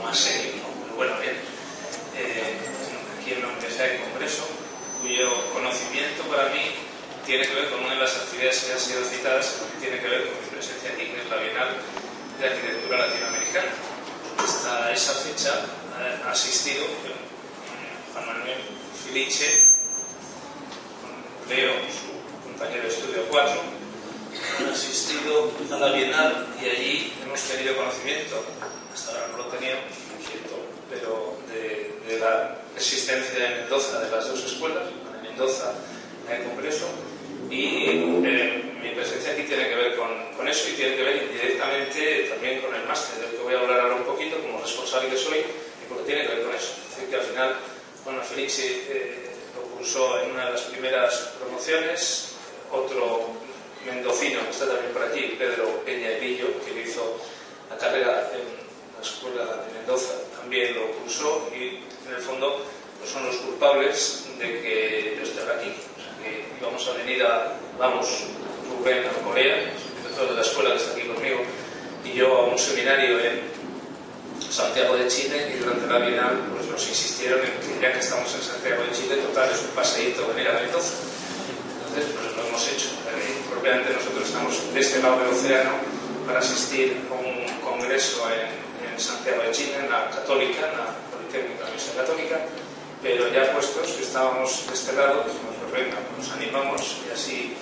más serio, ¿no? Pero bueno, bien, aquí en la Universidad de Congreso, cuyo conocimiento para mí tiene que ver con una de las actividades que han sido citadas, que tiene que ver con mi presencia aquí, que es la Bienal de Arquitectura Latinoamericana. Hasta esa fecha ha asistido Juan Manuel Felice, Leo, su compañero de estudio 4, han asistido a la Bienal y allí hemos tenido conocimiento, hasta ahora no lo teníamos, lo siento, pero de la existencia en Mendoza de las dos escuelas, en Mendoza y en Congreso, y mi presencia aquí tiene que ver con eso y tiene que ver indirectamente también con el máster del que voy a hablar ahora un poquito, como responsable que soy, y porque tiene que ver con eso. Es decir, que al final, bueno, Félix lo cursó en una de las primeras promociones, otro mendocino que está también por aquí, Pedro Peña Elillo, que hizo la carrera en la escuela de Mendoza, también lo cursó y en el fondo pues son los culpables de que yo esté aquí. O sea, que íbamos a venir Rubén a Corea, el director de la escuela que está aquí conmigo, y yo a un seminario en Santiago de Chile, y durante la Bienal pues nos insistieron en que ya que estamos en Santiago de Chile, total es un paseíto venir a Mendoza. Entonces pues lo hemos hecho. Propiamente nosotros estamos de este lado del océano para asistir a un congreso en Santiago de Chile, en la Católica, en la Politécnica de la Universidad Católica, pero ya puestos que estábamos de este lado, pues nos animamos y así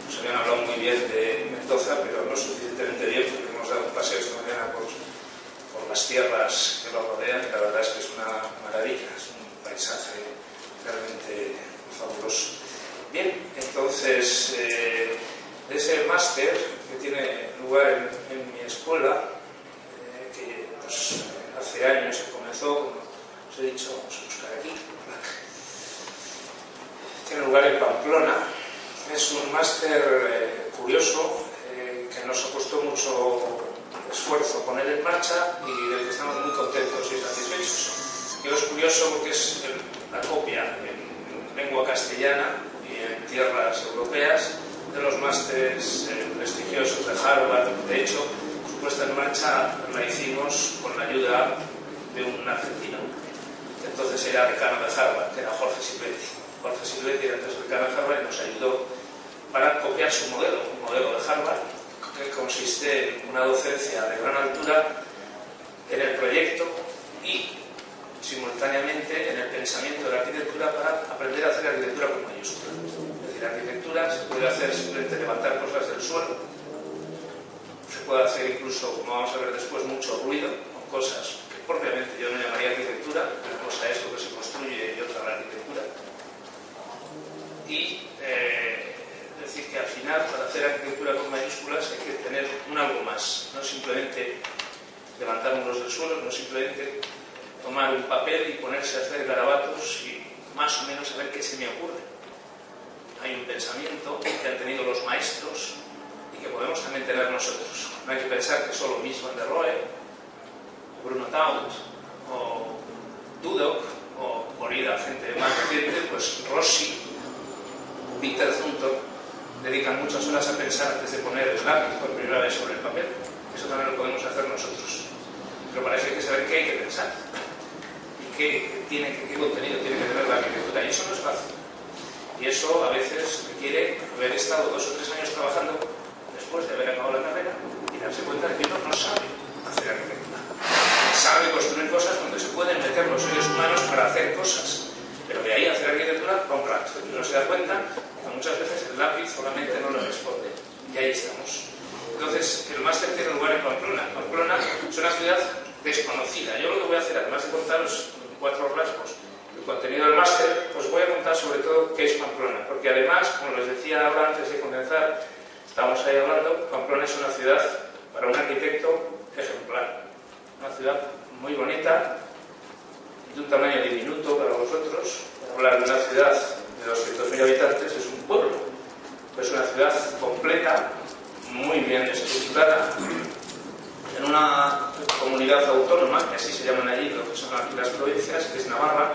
nos habían hablado muy bien de Mendoza, pero no suficientemente bien porque hemos dado un paseo esta mañana por las tierras que lo rodean y la verdad es que es una maravilla, es un paisaje realmente fabuloso. Bien, entonces ese máster que tiene lugar en mi escuela, que pues, hace años se comenzó, como os he dicho, vamos a buscar aquí, tiene lugar en Pamplona. Es un máster curioso que nos ha costado mucho esfuerzo poner en marcha y del que estamos muy contentos y satisfechos. Y es curioso porque es la copia en lengua castellana y en tierras europeas de los másteres prestigiosos de Harvard. De hecho, su puesta en marcha la hicimos con la ayuda de un argentino. Entonces era decano de Harvard, que era Jorge Silvetti. Jorge Silvetti era entonces decano de Harvard y nos ayudó para copiar su modelo, un modelo de Harvard, que consiste en una docencia de gran altura en el proyecto y simultáneamente en el pensamiento de la arquitectura para aprender a hacer arquitectura con mayúscula. Es decir, la arquitectura se puede hacer simplemente levantar cosas del suelo, se puede hacer incluso, como vamos a ver después, mucho ruido, con cosas que propiamente yo no llamaría arquitectura, una cosa es lo que se construye y otra la arquitectura. Y decir que al final, para hacer arquitectura con mayúsculas hay que tener un algo más, no simplemente levantar muros del suelo, no simplemente tomar un papel y ponerse a hacer garabatos y más o menos saber qué se me ocurre. Hay un pensamiento que han tenido los maestros y que podemos también tener nosotros. No hay que pensar que solo Mies van der Rohe, Bruno Taut o Dudok, o por ir a gente más reciente, pues Rossi, Peter Zumthor, dedican muchas horas a pensar antes de poner el lápiz por primera vez sobre el papel. Eso también lo podemos hacer nosotros. Pero para eso hay que saber qué hay que pensar y qué contenido tiene que tener la arquitectura. Y eso no es fácil. Y eso a veces requiere haber estado 2 o 3 años trabajando después de haber acabado la carrera y darse cuenta de que uno no sabe hacer arquitectura. Sabe construir cosas donde se pueden meter los seres humanos para hacer cosas. Pero de ahí a hacer arquitectura va un rato. Y uno se da cuenta que muchas veces el lápiz solamente no le responde. Y ahí estamos. Entonces, el máster tiene lugar en Pamplona. Pamplona es una ciudad desconocida. Yo lo que voy a hacer, además de contaros 4 rasgos el contenido del máster, os voy a contar sobre todo qué es Pamplona. Porque además, como les decía ahora antes de comenzar, estábamos ahí hablando, Pamplona es una ciudad para un arquitecto ejemplar. Una ciudad muy bonita, de un tamaño diminuto para vosotros. Hablar de una ciudad de 200.000 habitantes es un pueblo. Es una ciudad completa, muy bien estructurada, en una comunidad autónoma, que así se llaman allí, lo que son aquí las provincias, que es Navarra,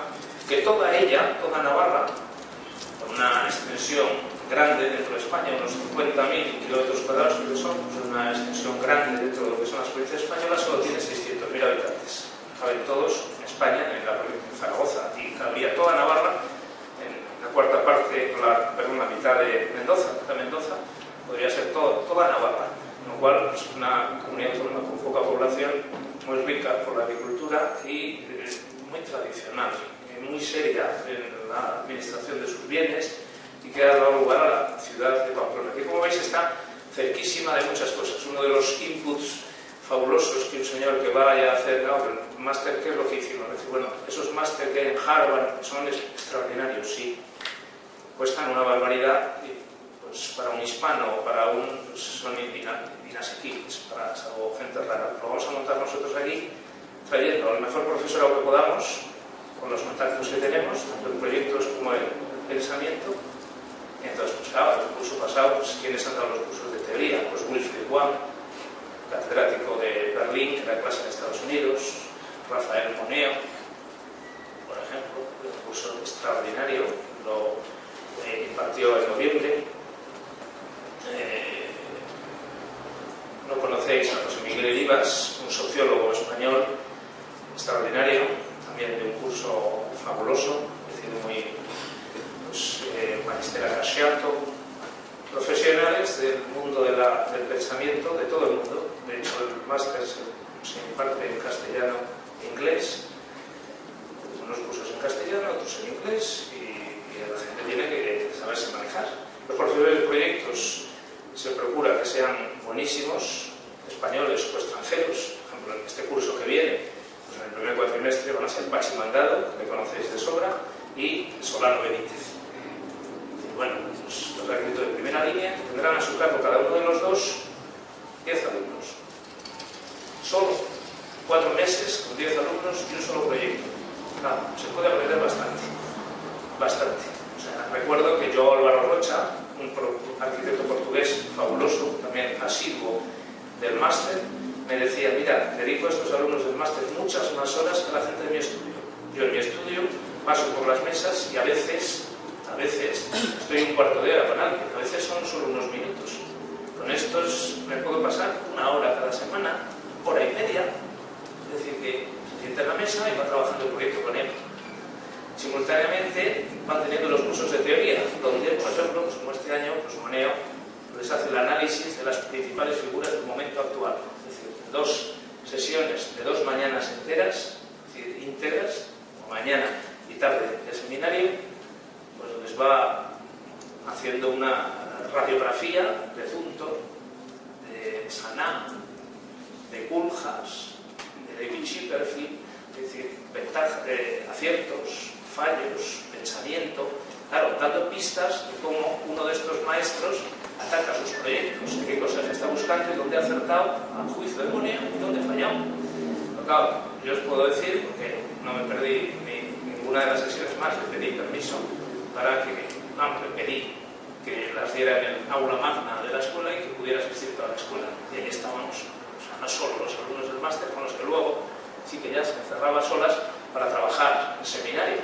que toda Navarra, con una extensión grande dentro de España, unos 50.000 kilómetros cuadrados que son, una extensión grande dentro de lo que son las provincias españolas, solo tiene 600.000 habitantes. caben todos en España, en la provincia de Zaragoza, y cabría toda Navarra, en la cuarta parte, perdón, la mitad de Mendoza, podría ser toda Navarra, con lo cual es una comunidad autónoma con poca población, muy rica por la agricultura y muy tradicional, muy seria en la administración de sus bienes, y que ha dado lugar a la ciudad de Pamplona, que como veis está cerquísima de muchas cosas. Uno de los inputs fabulosos que un señor que vaya a hacer el máster, ¿qué es lo que hicimos? Dice, bueno, esos máster que hay en Harvard son extraordinarios, sí, cuestan una barbaridad, y pues para un hispano o para pues son inasequibles, para salvo gente rara. Lo vamos a montar nosotros aquí, trayendo al mejor profesorado que podamos, con los contactos que tenemos, tanto en proyectos como en pensamiento. Y entonces, pues claro, el curso pasado, pues ¿quiénes han dado los cursos de teoría? Pues Wilfried Wang, catedrático de Berlín, que da clase en Estados Unidos, Rafael Moneo, por ejemplo, un curso extraordinario, lo impartió en noviembre. No conocéis a José Miguel Elivas, un sociólogo español extraordinario, también de un curso fabuloso, es decir, muy Magistera Casciato, profesionales del mundo del pensamiento, de todo el mundo. De hecho, el máster se imparte en castellano e inglés, unos cursos en castellano, otros en inglés, y la gente tiene que saberse manejar. Los profesores de proyectos se procura que sean buenísimos, españoles o extranjeros. Por ejemplo, en este curso que viene, pues en el primer cuatrimestre van a ser Pachi Mandado, que le conocéis de sobra, y Solano Benítez. Bueno, pues los arquitectos de primera línea tendrán a su cargo cada uno de los dos 10 alumnos. Solo 4 meses con 10 alumnos y un solo proyecto. Claro, se puede aprender bastante. O sea, recuerdo que yo, Álvaro Rocha, un arquitecto portugués fabuloso, también asiduo del máster, me decía, mira, dedico a estos alumnos del máster muchas más horas que a la gente de mi estudio. Yo en mi estudio paso por las mesas y a veces estoy un cuarto de hora con alguien, a veces son solo unos minutos. Con estos me puedo pasar 1 hora cada semana, 1 hora y media, es decir, que se sienta en la mesa y va trabajando el proyecto con él. Simultáneamente van teniendo los cursos de teoría, donde, por ejemplo, pues como este año, pues Moneo les hace el análisis de las principales figuras del momento actual. Es decir, 2 sesiones de 2 mañanas enteras, es decir, íntegras, o mañana y tarde de seminario, pues les va haciendo una radiografía de Zumthor, de Saná, de Koolhaas, de David Chipperfield, es decir, aciertos, fallos, pensamiento, claro, dando pistas de cómo uno de estos maestros ataca sus proyectos, qué cosas está buscando y dónde ha acertado al juicio de Moneo y dónde ha fallado. Pero claro, yo os puedo decir, porque no me perdí ninguna de las sesiones más, le pedí permiso para que pedí que las diera en el aula magna de la escuela y que pudiera asistir toda la escuela. Y ahí estábamos, o sea, no solo los alumnos del máster, con los que luego sí que ya se encerraba solas para trabajar en seminario.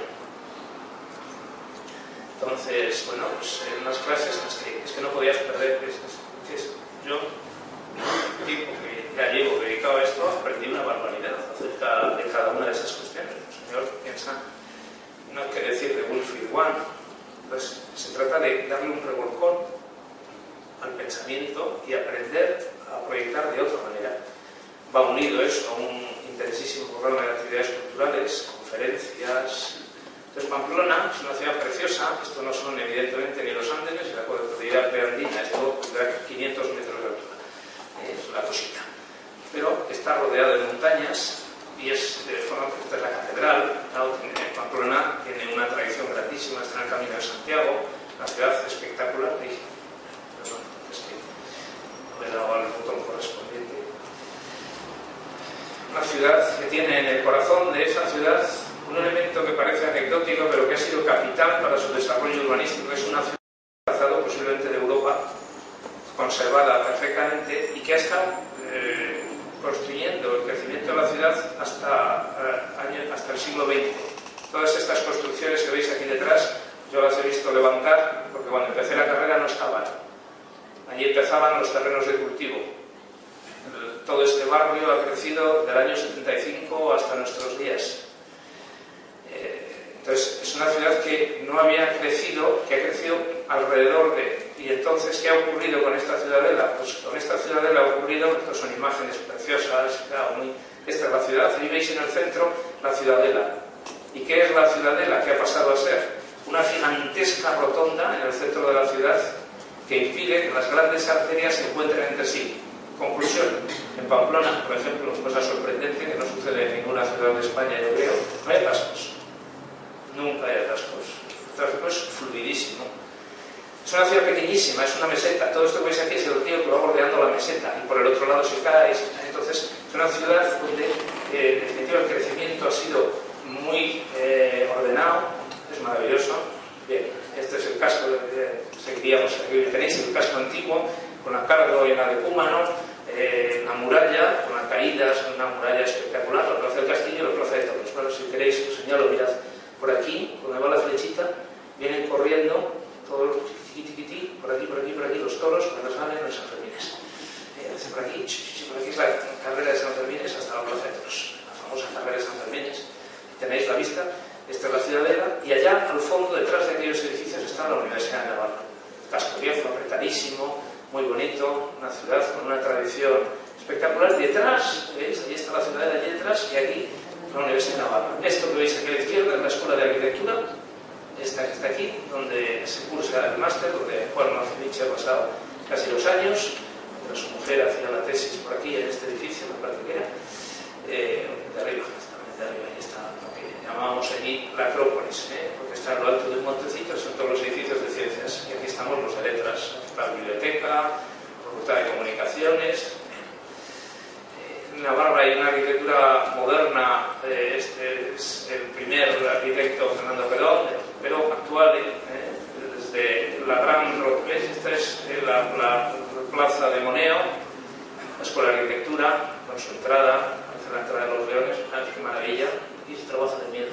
Entonces, bueno, pues en unas clases es que no podías perder. Yo, el tiempo que ya llevo dedicado a esto, aprendí una barbaridad acerca de cada una de esas cuestiones. El señor piensa, no hay que decir de Wilfried Wang. Entonces, se trata de darle un revolcón al pensamiento y aprender a proyectar de otra manera. Va unido eso a un intensísimo programa de actividades culturales, conferencias. Entonces, Pamplona es una ciudad preciosa. Esto no son, evidentemente, ni los Andes ni la cordillera preandina. Esto tendrá 500 metros de altura. Es una cosita. Pero está rodeada de montañas y esta es la catedral. Pamplona tiene una tradición grandísima, está en el Camino de Santiago, una ciudad espectacular. Perdón, es que no le he dado al botón correspondiente. Una ciudad que tiene en el corazón de esa ciudad un elemento que parece anecdótico, pero que ha sido capital para su desarrollo urbanístico. Es una ciudad posiblemente de Europa, conservada perfectamente y que ha estado construyendo el crecimiento de la ciudad hasta el siglo XX. Todas estas construcciones que veis aquí detrás, yo las he visto levantar porque cuando empecé la carrera no estaban. Allí empezaban los terrenos de cultivo. todo este barrio ha crecido del año 75 hasta nuestros días. Entonces, es una ciudad que no había crecido, que ha crecido alrededor de... Y entonces, ¿qué ha ocurrido con esta ciudadela? Pues con esta ciudadela ha ocurrido, estas son imágenes preciosas, claro, esta es la ciudad, ahí veis en el centro la ciudadela. ¿Y qué es la ciudadela? ¿Qué ha pasado a ser? Una gigantesca rotonda en el centro de la ciudad que impide que las grandes arterias se encuentren entre sí. Conclusión, en Pamplona, por ejemplo, cosa sorprendente que no sucede en ninguna ciudad de España, yo creo, no hay atascos. Nunca hay atascos. El tráfico es fluidísimo. Es una ciudad pequeñísima, es una meseta. Todo esto que veis aquí es el río que va bordeando la meseta y por el otro lado se cae. Entonces, es una ciudad donde, en definitiva, el crecimiento ha sido muy ordenado, es maravilloso. Bien, este es el casco, seguiríamos, aquí tenéis el casco antiguo, con la carga y la de Cúmano, la muralla, con las caídas, una muralla espectacular, la plaza del Castillo y la plaza de Toros. Bueno, si queréis, os señalo, mirad, por aquí, donde va la flechita, vienen corriendo todos tiquití, por aquí, los toros cuando salen los Sanfermines. Por aquí es la carrera de Sanfermines hasta la plaza de Toros, la famosa carrera de Sanfermines. Tenéis la vista, esta es la ciudadela, y allá al fondo, detrás de aquellos edificios, está la Universidad de Navarra. Casco viejo, apretadísimo, muy bonito, una ciudad con una tradición espectacular. Detrás, ¿veis? Ahí está la ciudadela, allí detrás, y aquí la Universidad de Navarra. Esto que veis aquí a la izquierda es la Escuela de Arquitectura, esta que está aquí, donde se cursa el máster, donde Juan Marcevich ha pasado casi 2 años, mientras su mujer hacía la tesis por aquí, en este edificio, me parece que era, de arriba, ahí está lo que llamábamos allí la Acrópolis, porque está en lo alto de un montecito, son todos los edificios de ciencias, y aquí estamos los de letras, la biblioteca, la Facultad de Comunicaciones. En Navarra hay una arquitectura moderna, este es el primer arquitecto Fernando Perón, pero actual, desde la gran, ¿ves? Esta es la plaza de Moneo, la Escuela de Arquitectura, con su entrada, la entrada de los Leones, qué maravilla, aquí se trabaja de miedo,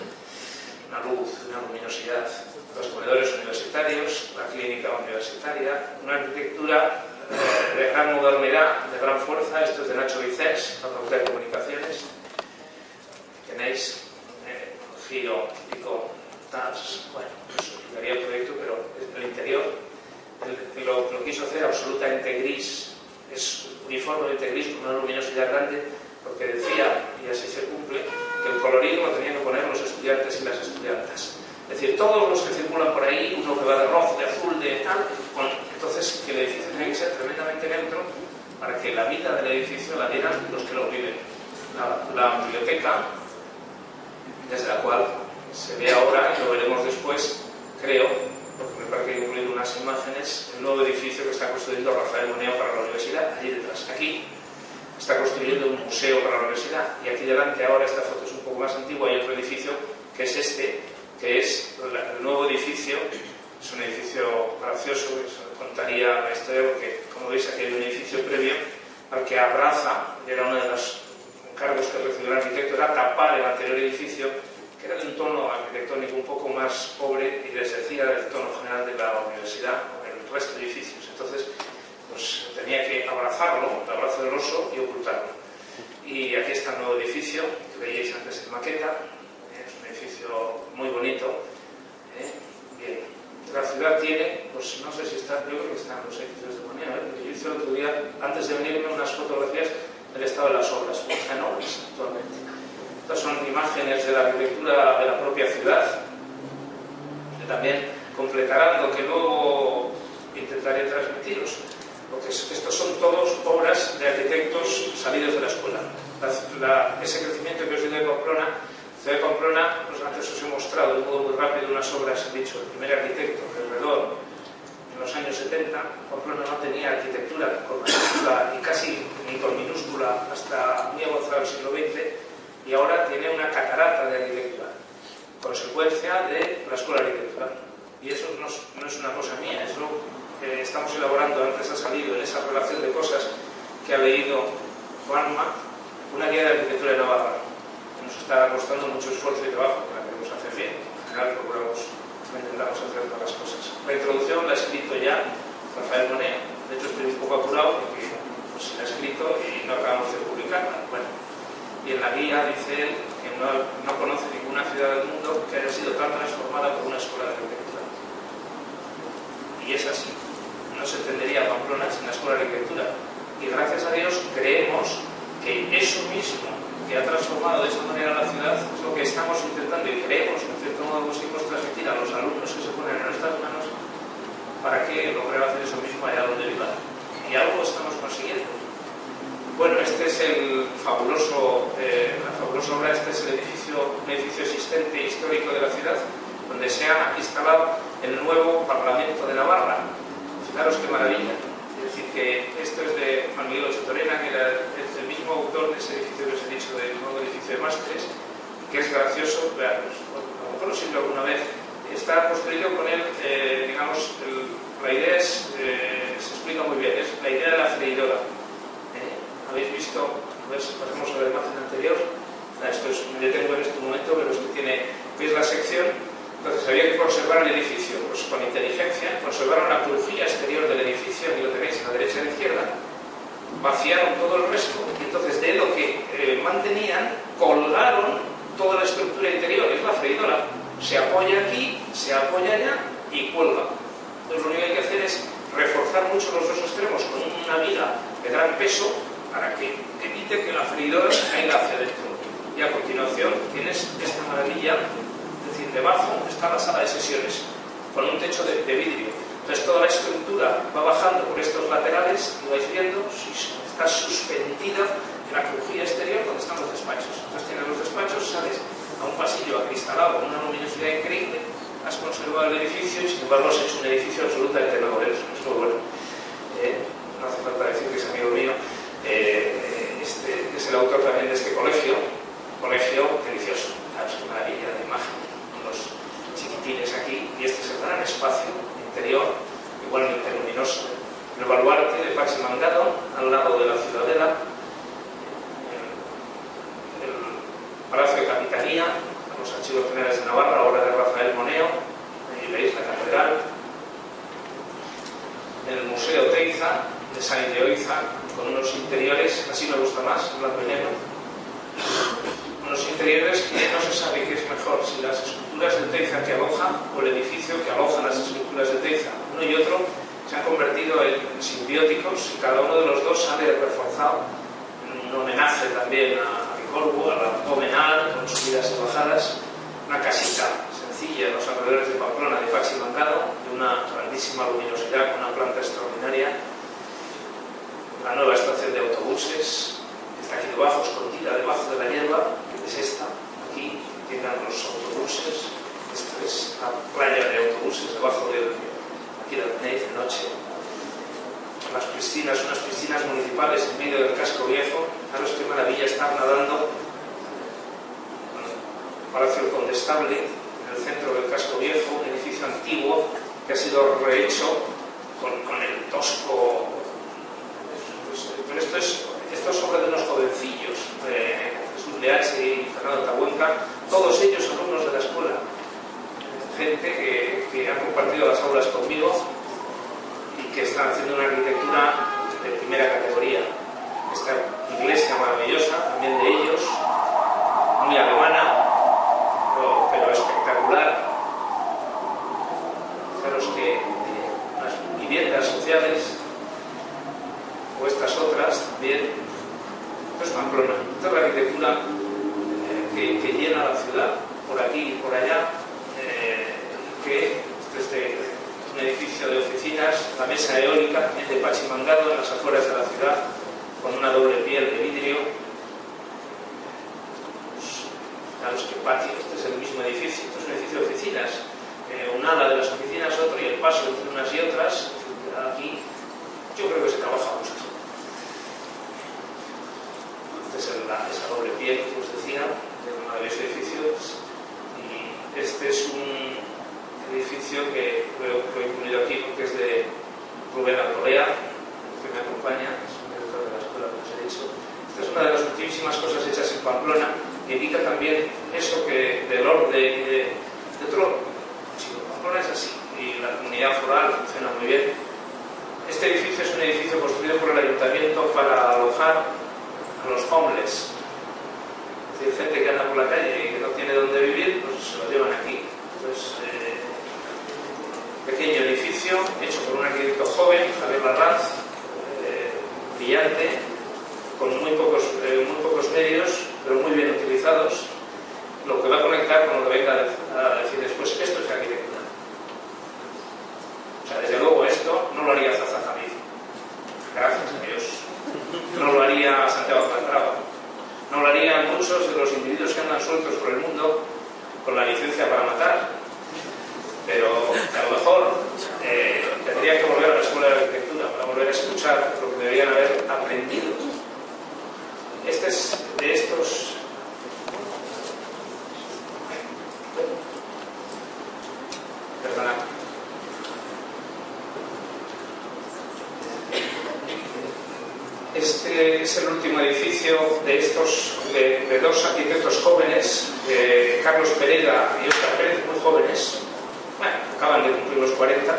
una luz, una luminosidad, los comedores universitarios, la clínica universitaria, una arquitectura de gran modernidad, de gran fuerza. Esto es de Nacho Vicens, la Facultad de Comunicaciones. Tenéis giro, típico, bueno, no se explicaría el proyecto, pero el interior lo quiso hacer absolutamente gris, es uniformemente gris con una luminosidad grande, porque decía, y así se cumple, que el colorido lo tenían que poner los estudiantes y las estudiantas. Es decir, todos los que circulan por ahí, uno que va de rojo, de azul, de tal, entonces que el edificio tiene que ser tremendamente neutro para que la vida del edificio la dieran los que lo viven. La biblioteca, desde la cual se ve ahora, y lo veremos después, creo, porque me parece que he incluido unas imágenes, el nuevo edificio que está construyendo Rafael Moneo para la universidad, allí detrás. Aquí está construyendo un museo para la universidad, y aquí delante, ahora esta foto es un poco más antigua, hay otro edificio que es este, que es el nuevo edificio. Es un edificio gracioso, que os contaría la historia, porque como veis aquí hay un edificio previo al que abraza, y era uno de los encargos que recibió el arquitecto, era tapar el anterior edificio, que era de un tono arquitectónico un poco más pobre y desdecía del tono general de la universidad o el resto de edificios. Entonces, pues tenía que abrazarlo, el abrazo del oso, y ocultarlo. Y aquí está el nuevo edificio, que veíais antes en maqueta, es un edificio muy bonito. Bien, la ciudad tiene, pues no sé si está, yo creo que están los edificios de Moneo, porque yo hice el otro día, antes de venirme, unas fotografías del estado de las obras, pues están en obras actualmente. Estas son imágenes de la arquitectura de la propia ciudad, que también completarán lo que luego intentaré transmitiros, porque estos son todos obras de arquitectos salidos de la escuela. Ese crecimiento que os digo de Pamplona, la ciudad de Pamplona, pues antes os he mostrado de modo muy rápido unas obras, he dicho, el primer arquitecto, alrededor en los años 70, Pamplona no tenía arquitectura con mayúscula y casi ni con minúscula hasta muy avanzado el siglo XX, y ahora tiene una catarata de arquitectura, consecuencia de la Escuela de Arquitectura. Y eso no es una cosa mía, es lo que estamos elaborando, antes ha salido en esa relación de cosas que ha leído Juanma, una guía de arquitectura de Navarra. Nos está costando mucho esfuerzo y trabajo, pero la queremos hacer bien. En general intentamos hacer todas las cosas. La introducción la ha escrito ya Rafael Moneo. De hecho estoy un poco apurado porque pues, la ha escrito y no acabamos de y es así. No se entendería Pamplona sin la Escuela de Arquitectura. Y gracias a Dios creemos que eso mismo que ha transformado de esa manera la ciudad es lo que estamos intentando y creemos, en cierto modo, conseguimos transmitir a los alumnos que se ponen en nuestras manos para que logren hacer eso mismo allá donde vivan. Y algo estamos consiguiendo. Bueno, este es la fabulosa obra, este es un edificio existente histórico de la ciudad, donde se ha instalado el nuevo Parlamento de Navarra. Fijaros qué maravilla. Es decir, que esto es de Juan Miguel Ochotorena, que es el mismo autor de ese edificio que os he dicho, del nuevo edificio de Mastres, que es gracioso. Vean, pues, a lo mejor lo siento alguna vez. Está construido con él, digamos, la idea es, se explica muy bien, es la idea de la freidora. Habéis visto, a ver si pasamos a la imagen anterior. Esto es, me detengo en este momento, pero es que veis la sección. Entonces había que conservar el edificio, pues con inteligencia, conservaron la crujía exterior del edificio, aquí lo tenéis a la derecha y a la izquierda, vaciaron todo el resto, y entonces de lo que mantenían, colgaron toda la estructura interior, es la freidora. Se apoya aquí, se apoya allá y cuelga. Entonces lo único que hay que hacer es reforzar mucho los dos extremos con una viga de gran peso para que evite que la freidora caiga hacia adentro. Y a continuación tienes esta maravilla. Es decir, debajo está la sala de sesiones, con un techo de vidrio. Entonces toda la estructura va bajando por estos laterales, lo vais viendo, está suspendida en la crujía exterior donde están los despachos. Entonces tienes los despachos, sales a un pasillo acristalado con una luminosidad increíble, has conservado el edificio y sin embargo has hecho un edificio absolutamente novedoso. Es muy bueno. No hace falta decir que es amigo mío. Es el autor también de este colegio delicioso. Es una maravilla de imagen. Chiquitines aquí, y este es el gran espacio interior, igualmente luminoso. El baluarte de Pachi Mangado, al lado de la Ciudadela, el Palacio de Capitanía, los Archivos Generales de Navarra, obra de Rafael Moneo, ahí veis la catedral, el Museo Teiza, de Sainz de Oiza, con unos interiores, así me gusta más, blanco y negro, unos interiores que no se sabe qué es mejor, si las esculturas de Teiza que aloja o el edificio que aloja las esculturas de Teiza. Uno y otro se han convertido en simbióticos y cada uno de los dos sale reforzado en un homenaje también a Ricorbo, al abdominal, con subidas y bajadas. Una casita sencilla en los alrededores de Pamplona de Pachi Mangado, de una grandísima luminosidad, con una planta extraordinaria. La nueva estación de autobuses está aquí debajo, escondida debajo de la hierba, que es esta. Aquí llegan los autobuses. Esto es la playa de autobuses debajo de aquí la tenéis de noche. Las piscinas, unas piscinas municipales en medio del casco viejo. Fijaros qué maravilla estar nadando. Palacio del Condestable, en el centro del casco viejo, un edificio antiguo que ha sido rehecho con el tosco. Pero esto es obra de unos jovencillos, Jesús Leache y Fernando Tabuenca, todos ellos alumnos de la escuela, gente que ha compartido las aulas conmigo y que están haciendo una arquitectura de primera categoría. Esta iglesia maravillosa, también de ellos, muy alemana, pero espectacular. Fijaros que las viviendas sociales o estas otras también. Esto es Pamplona. Esta es la arquitectura que llena la ciudad, por aquí y por allá, que desde un edificio de oficinas, la mesa eólica también de Pachi Mangado en las afueras de la ciudad, con una doble piel de vidrio. Fijaros que patio, este es el mismo edificio, esto es un edificio de oficinas, un ala de las oficinas, otro, y el paso entre unas y otras. Aquí yo creo que se trabaja a gusto. Esta es esa doble piel que os decía, de uno de los edificios, y este es un edificio que lo he incluido aquí porque es de Rubén Arbolea, que me acompaña, es un director de la escuela, como os he dicho. Esta es una de las ultimísimas cosas hechas en Pamplona, que indica también eso que del orden de otro. Si Pamplona es así y la comunidad foral funciona muy bien. Este edificio es un edificio construido por el ayuntamiento para alojar a los homeless, es decir, gente que anda por la calle y que no tiene dónde vivir, pues se lo llevan aquí. Entonces, pequeño edificio edificio hecho por un arquitecto joven, Javier Larraz, brillante, con muy pocos medios, pero muy bien utilizados, lo que va a conectar con lo que venga a decir después. Esto es arquitectura. O sea, desde luego esto no lo haría Zaza Hamid, gracias a Dios. No lo haría Santiago Calatrava. No lo harían muchos de los individuos que andan sueltos por el mundo con la licencia para matar. Pero a lo mejor tendrían que volver a la escuela de arquitectura para volver a escuchar lo que deberían haber aprendido. Este es de estos. Perdona. Este es el último edificio de estos, de dos arquitectos jóvenes, Carlos Pereira y Óscar Pérez, muy jóvenes. Bueno, acaban de cumplir los 40.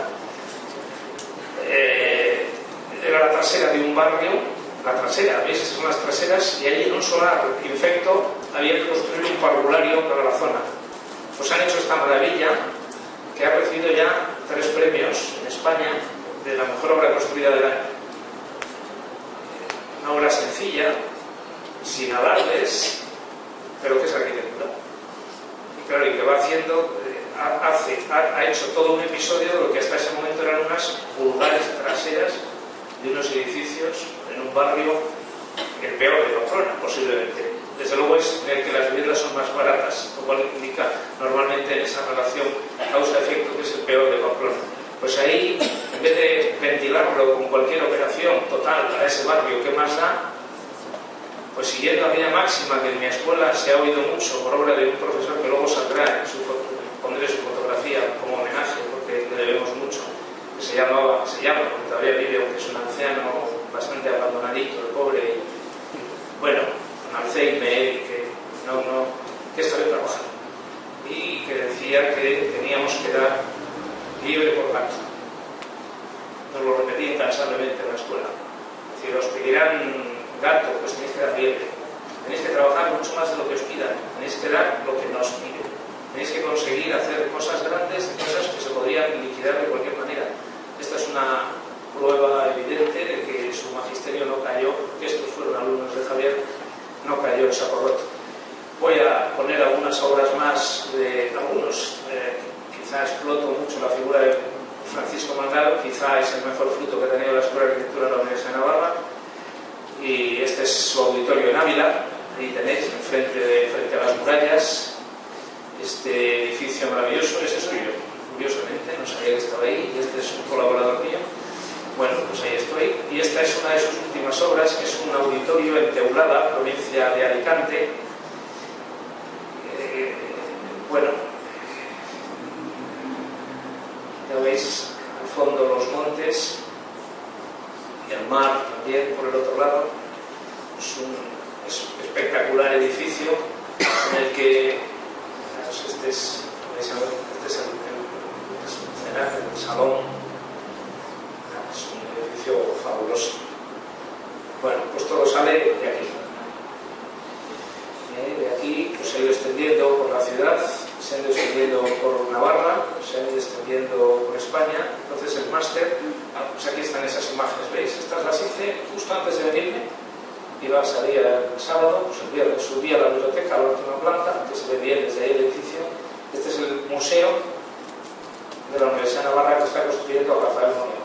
Era la trasera de un barrio, la trasera, ¿veis? Esas son las traseras, y allí en un solar infecto había que construir un parvulario para la zona. Pues han hecho esta maravilla que ha recibido ya 3 premios en España de la mejor obra construida del año. Una obra sencilla, sin alardes, pero que es arquitectura. Y claro, y que va haciendo, ha hecho todo un episodio de lo que hasta ese momento eran unas vulgares traseras de unos edificios en un barrio, el peor de Pamplona, posiblemente. Desde luego es en el que las viviendas son más baratas, lo cual indica normalmente en esa relación causa-efecto que es el peor de Pamplona. Pues ahí, en vez de ventilarlo con cualquier operación total para ese barrio, ¿qué más da? Pues siguiendo aquella máxima que en mi escuela se ha oído mucho por obra de un profesor que luego saldrá, pondré su fotografía como homenaje porque le debemos mucho, que se llama, porque todavía vive, aunque es un anciano bastante abandonadito, el pobre, bueno, con Alzheimer, y que estaba trabajando. Y que decía que teníamos que dar libre por gato. Nos lo repetí incansablemente en la escuela. Es decir, os pedirán gato, pues tenéis que dar libre. Tenéis que trabajar mucho más de lo que os pidan. Tenéis que dar lo que nos piden. Tenéis que conseguir hacer cosas grandes, cosas que se podrían liquidar de cualquier manera. Esta es una prueba evidente de que su magisterio no cayó, que estos fueron alumnos de Javier, no cayó en saco roto. Voy a poner algunas obras más de algunos. Quizá exploto mucho la figura de Francisco Mangado, quizá es el mejor fruto que ha tenido la Escuela de Arquitectura de la Universidad de Navarra. Y este es su auditorio en Ávila. Ahí tenéis, frente a las murallas, este edificio maravilloso. Ese soy yo, curiosamente, no sabía que estaba ahí, y este es un colaborador mío. Bueno, pues ahí estoy. Y esta es una de sus últimas obras, que es un auditorio en Teulada, provincia de Alicante. Bueno, ya veis al fondo los montes y el mar también por el otro lado. Es un espectacular edificio en el que este es el salón. Es un edificio fabuloso. Bueno, pues todo sale de aquí. De aquí pues se ha ido extendiendo por la ciudad, se ha ido extendiendo por Navarra, se ha ido extendiendo por España. Entonces el máster, pues aquí están esas imágenes, ¿veis? Estas las hice justo antes de venirme. Iba a salir el sábado, pues el viernes subí a la biblioteca, a la última planta, que se ve bien desde ahí el edificio. Este es el museo de la Universidad de Navarra que está construyendo a Rafael Moneo.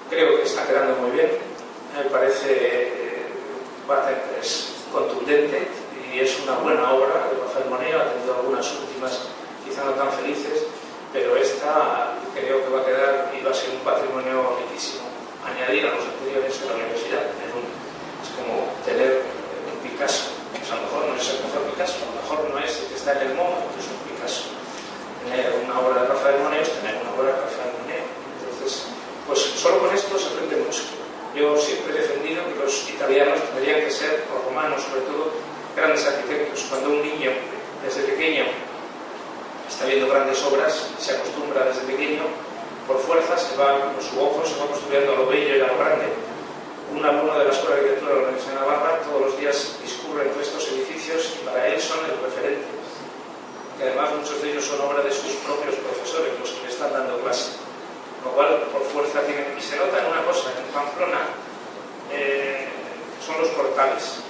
Creo que está quedando muy bien, me parece es contundente y es una buena obra de Rafael Moneo. Ha tenido algunas últimas quizá no tan felices, pero esta creo que va a quedar y va a ser un patrimonio riquísimo. Añadir a los anteriores en la universidad es como tener un Picasso. Pues a lo mejor no es el mejor Picasso, a lo mejor no es el que está en el MoMA, que es un Picasso. Tener una obra de Rafael Moneo es tener una obra de Rafael Moneo. Entonces, pues solo con esto se aprende mucho. Yo siempre he defendido que los italianos tendrían que ser, los romanos sobre todo, grandes arquitectos. Cuando un niño desde pequeño está viendo grandes obras, se acostumbra desde pequeño, por fuerza con su ojo se va construyendo a lo bello y a lo grande. Un alumno de la Escuela de Arquitectura de la Universidad de Navarra todos los días discurre entre estos edificios y para él son el referente. Que además muchos de ellos son obra de sus propios profesores, los que le están dando clase. lo cual por fuerza tiene. Y se nota en una cosa, en Pamplona, son los portales.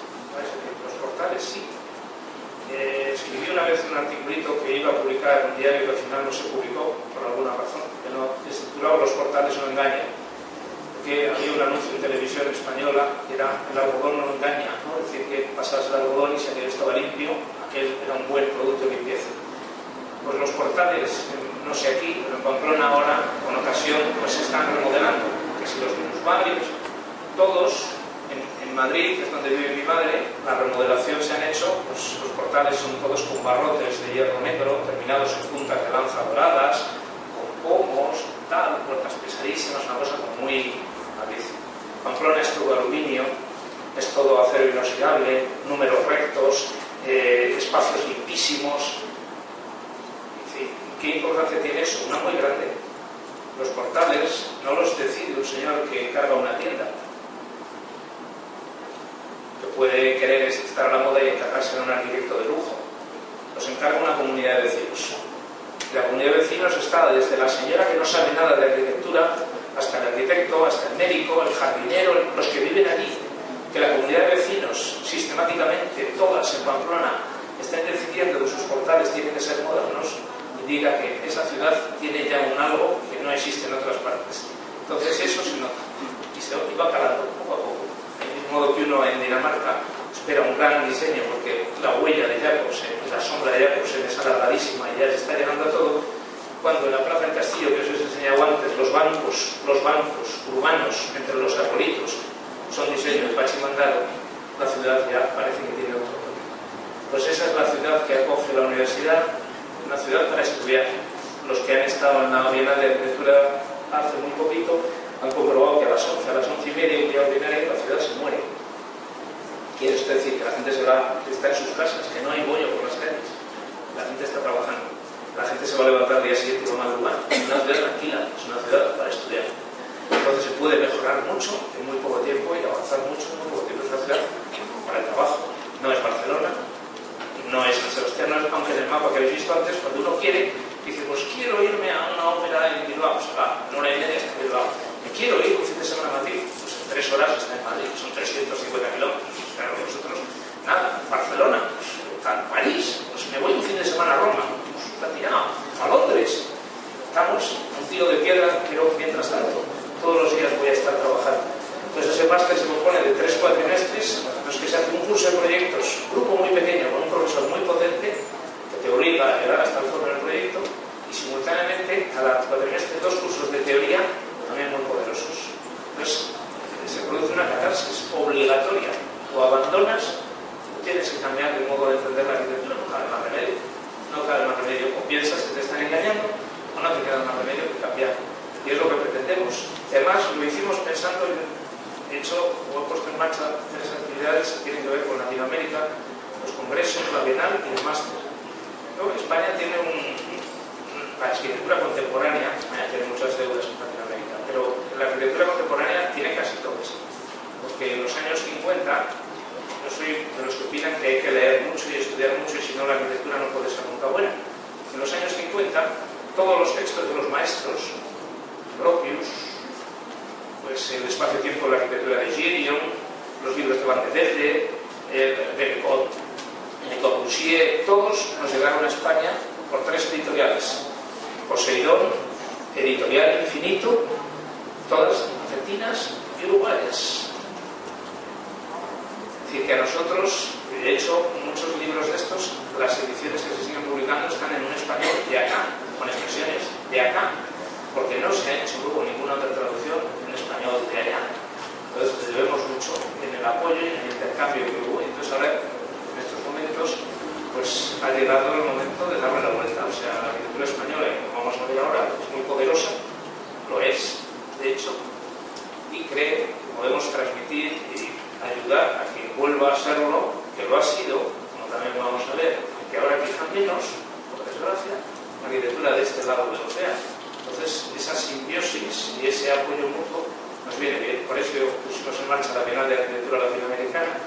Los portales, sí. Escribí una vez un articulito que iba a publicar en un diario que al final no se publicó, por alguna razón, que se titulaba Los portales no engañan, que había un anuncio en televisión española que era el algodón no engaña, ¿no? Es decir, que pasas el algodón y si aquello estaba limpio, aquel era un buen producto de limpieza. Pues los portales, no sé aquí, pero en Pamplona ahora, con ocasión, pues se están remodelando, que si los minusválidos, todos. En Madrid, que es donde vive mi madre, la remodelación se han hecho, pues los portales son todos con barrotes de hierro negro, terminados en puntas de lanza doradas, con pomos, tal, puertas pesadísimas, una cosa como muy Madrid. Pamplona es todo aluminio, es todo acero inoxidable, números rectos, espacios limpísimos. ¿Qué importancia tiene eso? Una muy grande. Los portales no los decide un señor que encarga una tienda, puede querer estar a la moda y encargarse de un arquitecto de lujo. Los encarga una comunidad de vecinos. La comunidad de vecinos está desde la señora que no sabe nada de arquitectura hasta el arquitecto, hasta el médico, el jardinero, los que viven allí. Que la comunidad de vecinos, sistemáticamente, todas en Pamplona, estén decidiendo que sus portales tienen que ser modernos, indica que esa ciudad tiene ya un algo que no existe en otras partes. Entonces eso se nota y se va calando poco a poco. De modo que uno en Dinamarca espera un gran diseño porque la huella de Jacobsen, la sombra de Jacobsen es alargadísima y ya se está llegando a todo, cuando en la Plaza del Castillo, que os he enseñado antes, los bancos urbanos entre los arbolitos son diseños de Pachimandaro, la ciudad ya parece que tiene otro toque. Pues esa es la ciudad que acoge la universidad, una ciudad para estudiar. Los que han estado en la Bienal de Arquitectura hace muy poquito han comprobado que a las 11, a las 11:30, un día ordinario, la ciudad se muere. Quiere usted decir que la gente se va, está en sus casas, que no hay bollo por las calles. La gente está trabajando. La gente se va a levantar el día siguiente y va a madrugar. Es una ciudad tranquila, es una ciudad para estudiar. Entonces se puede mejorar mucho en muy poco tiempo y avanzar mucho en muy poco tiempo. Es una ciudad para el trabajo. No es Barcelona, no es San Sebastián, no es, aunque en el mapa que habéis visto antes, cuando uno quiere, dice, pues quiero irme a una ópera en Bilbao, se va, en 1:30 está en Bilbao. Me quiero ir un fin de semana a Madrid, pues en 3 horas está en Madrid, son 350 kilómetros. Claro que nosotros, nada, Barcelona, pues, París, pues me voy un fin de semana a Roma, pues está tirado, a Londres. Estamos un tiro de piedra, pero mientras tanto, todos los días voy a estar trabajando. Entonces ese máster se compone de 3 cuatrimestres, en los que se hace un curso de proyectos, grupo muy pequeño, con un profesor muy potente, que te obliga a llegar hasta el fondo del proyecto, y simultáneamente cada cuatrimestre 2 cursos de teoría, también muy poderosos. Entonces se produce una catarsis obligatoria. O abandonas, o tienes que cambiar de modo de entender la arquitectura, no cabe más remedio. No cabe más remedio. O piensas que te están engañando, o no te queda más remedio que cambiar. Y es lo que pretendemos. Y además lo hicimos pensando en, de hecho, como he puesto en marcha 3 actividades que tienen que ver con Latinoamérica, los congresos, la Bienal y el máster. Luego España tiene la arquitectura contemporánea, España tiene muchas deudas en Latinoamérica, pero la arquitectura contemporánea tiene casi todas. Porque en los años 50, yo soy de los que opinan que hay que leer mucho y estudiar mucho, y si no la arquitectura no puede ser nunca buena. En los años 50, todos los textos de los maestros propios, pues el espacio-tiempo de la arquitectura de Girion, los libros de Van de Velde, de Le Corbusier, todos nos llegaron a España por 3 editoriales. Poseidón, Editorial Infinito, todas argentinas y uruguayas. Es decir, que a nosotros, de hecho, muchos libros de estos, las ediciones que se siguen publicando están en un español de acá, con expresiones de acá, porque no se ha hecho luego ninguna otra traducción en español de allá. Entonces, les debemos mucho en el apoyo y en el intercambio que hubo. Entonces, ahora, en estos momentos, pues ha llegado el momento de darle la vuelta. O sea, la arquitectura española, como vamos a ver ahora, es muy poderosa, lo es, de hecho, y creo que podemos transmitir y ayudar a que vuelva a serlo, que lo ha sido, como también vamos a ver, aunque ahora quizá menos, por desgracia, la arquitectura de este lado del océano. Entonces, esa simbiosis y ese apoyo mutuo nos viene bien. Por eso pusimos en marcha la Bienal de Arquitectura Latinoamericana,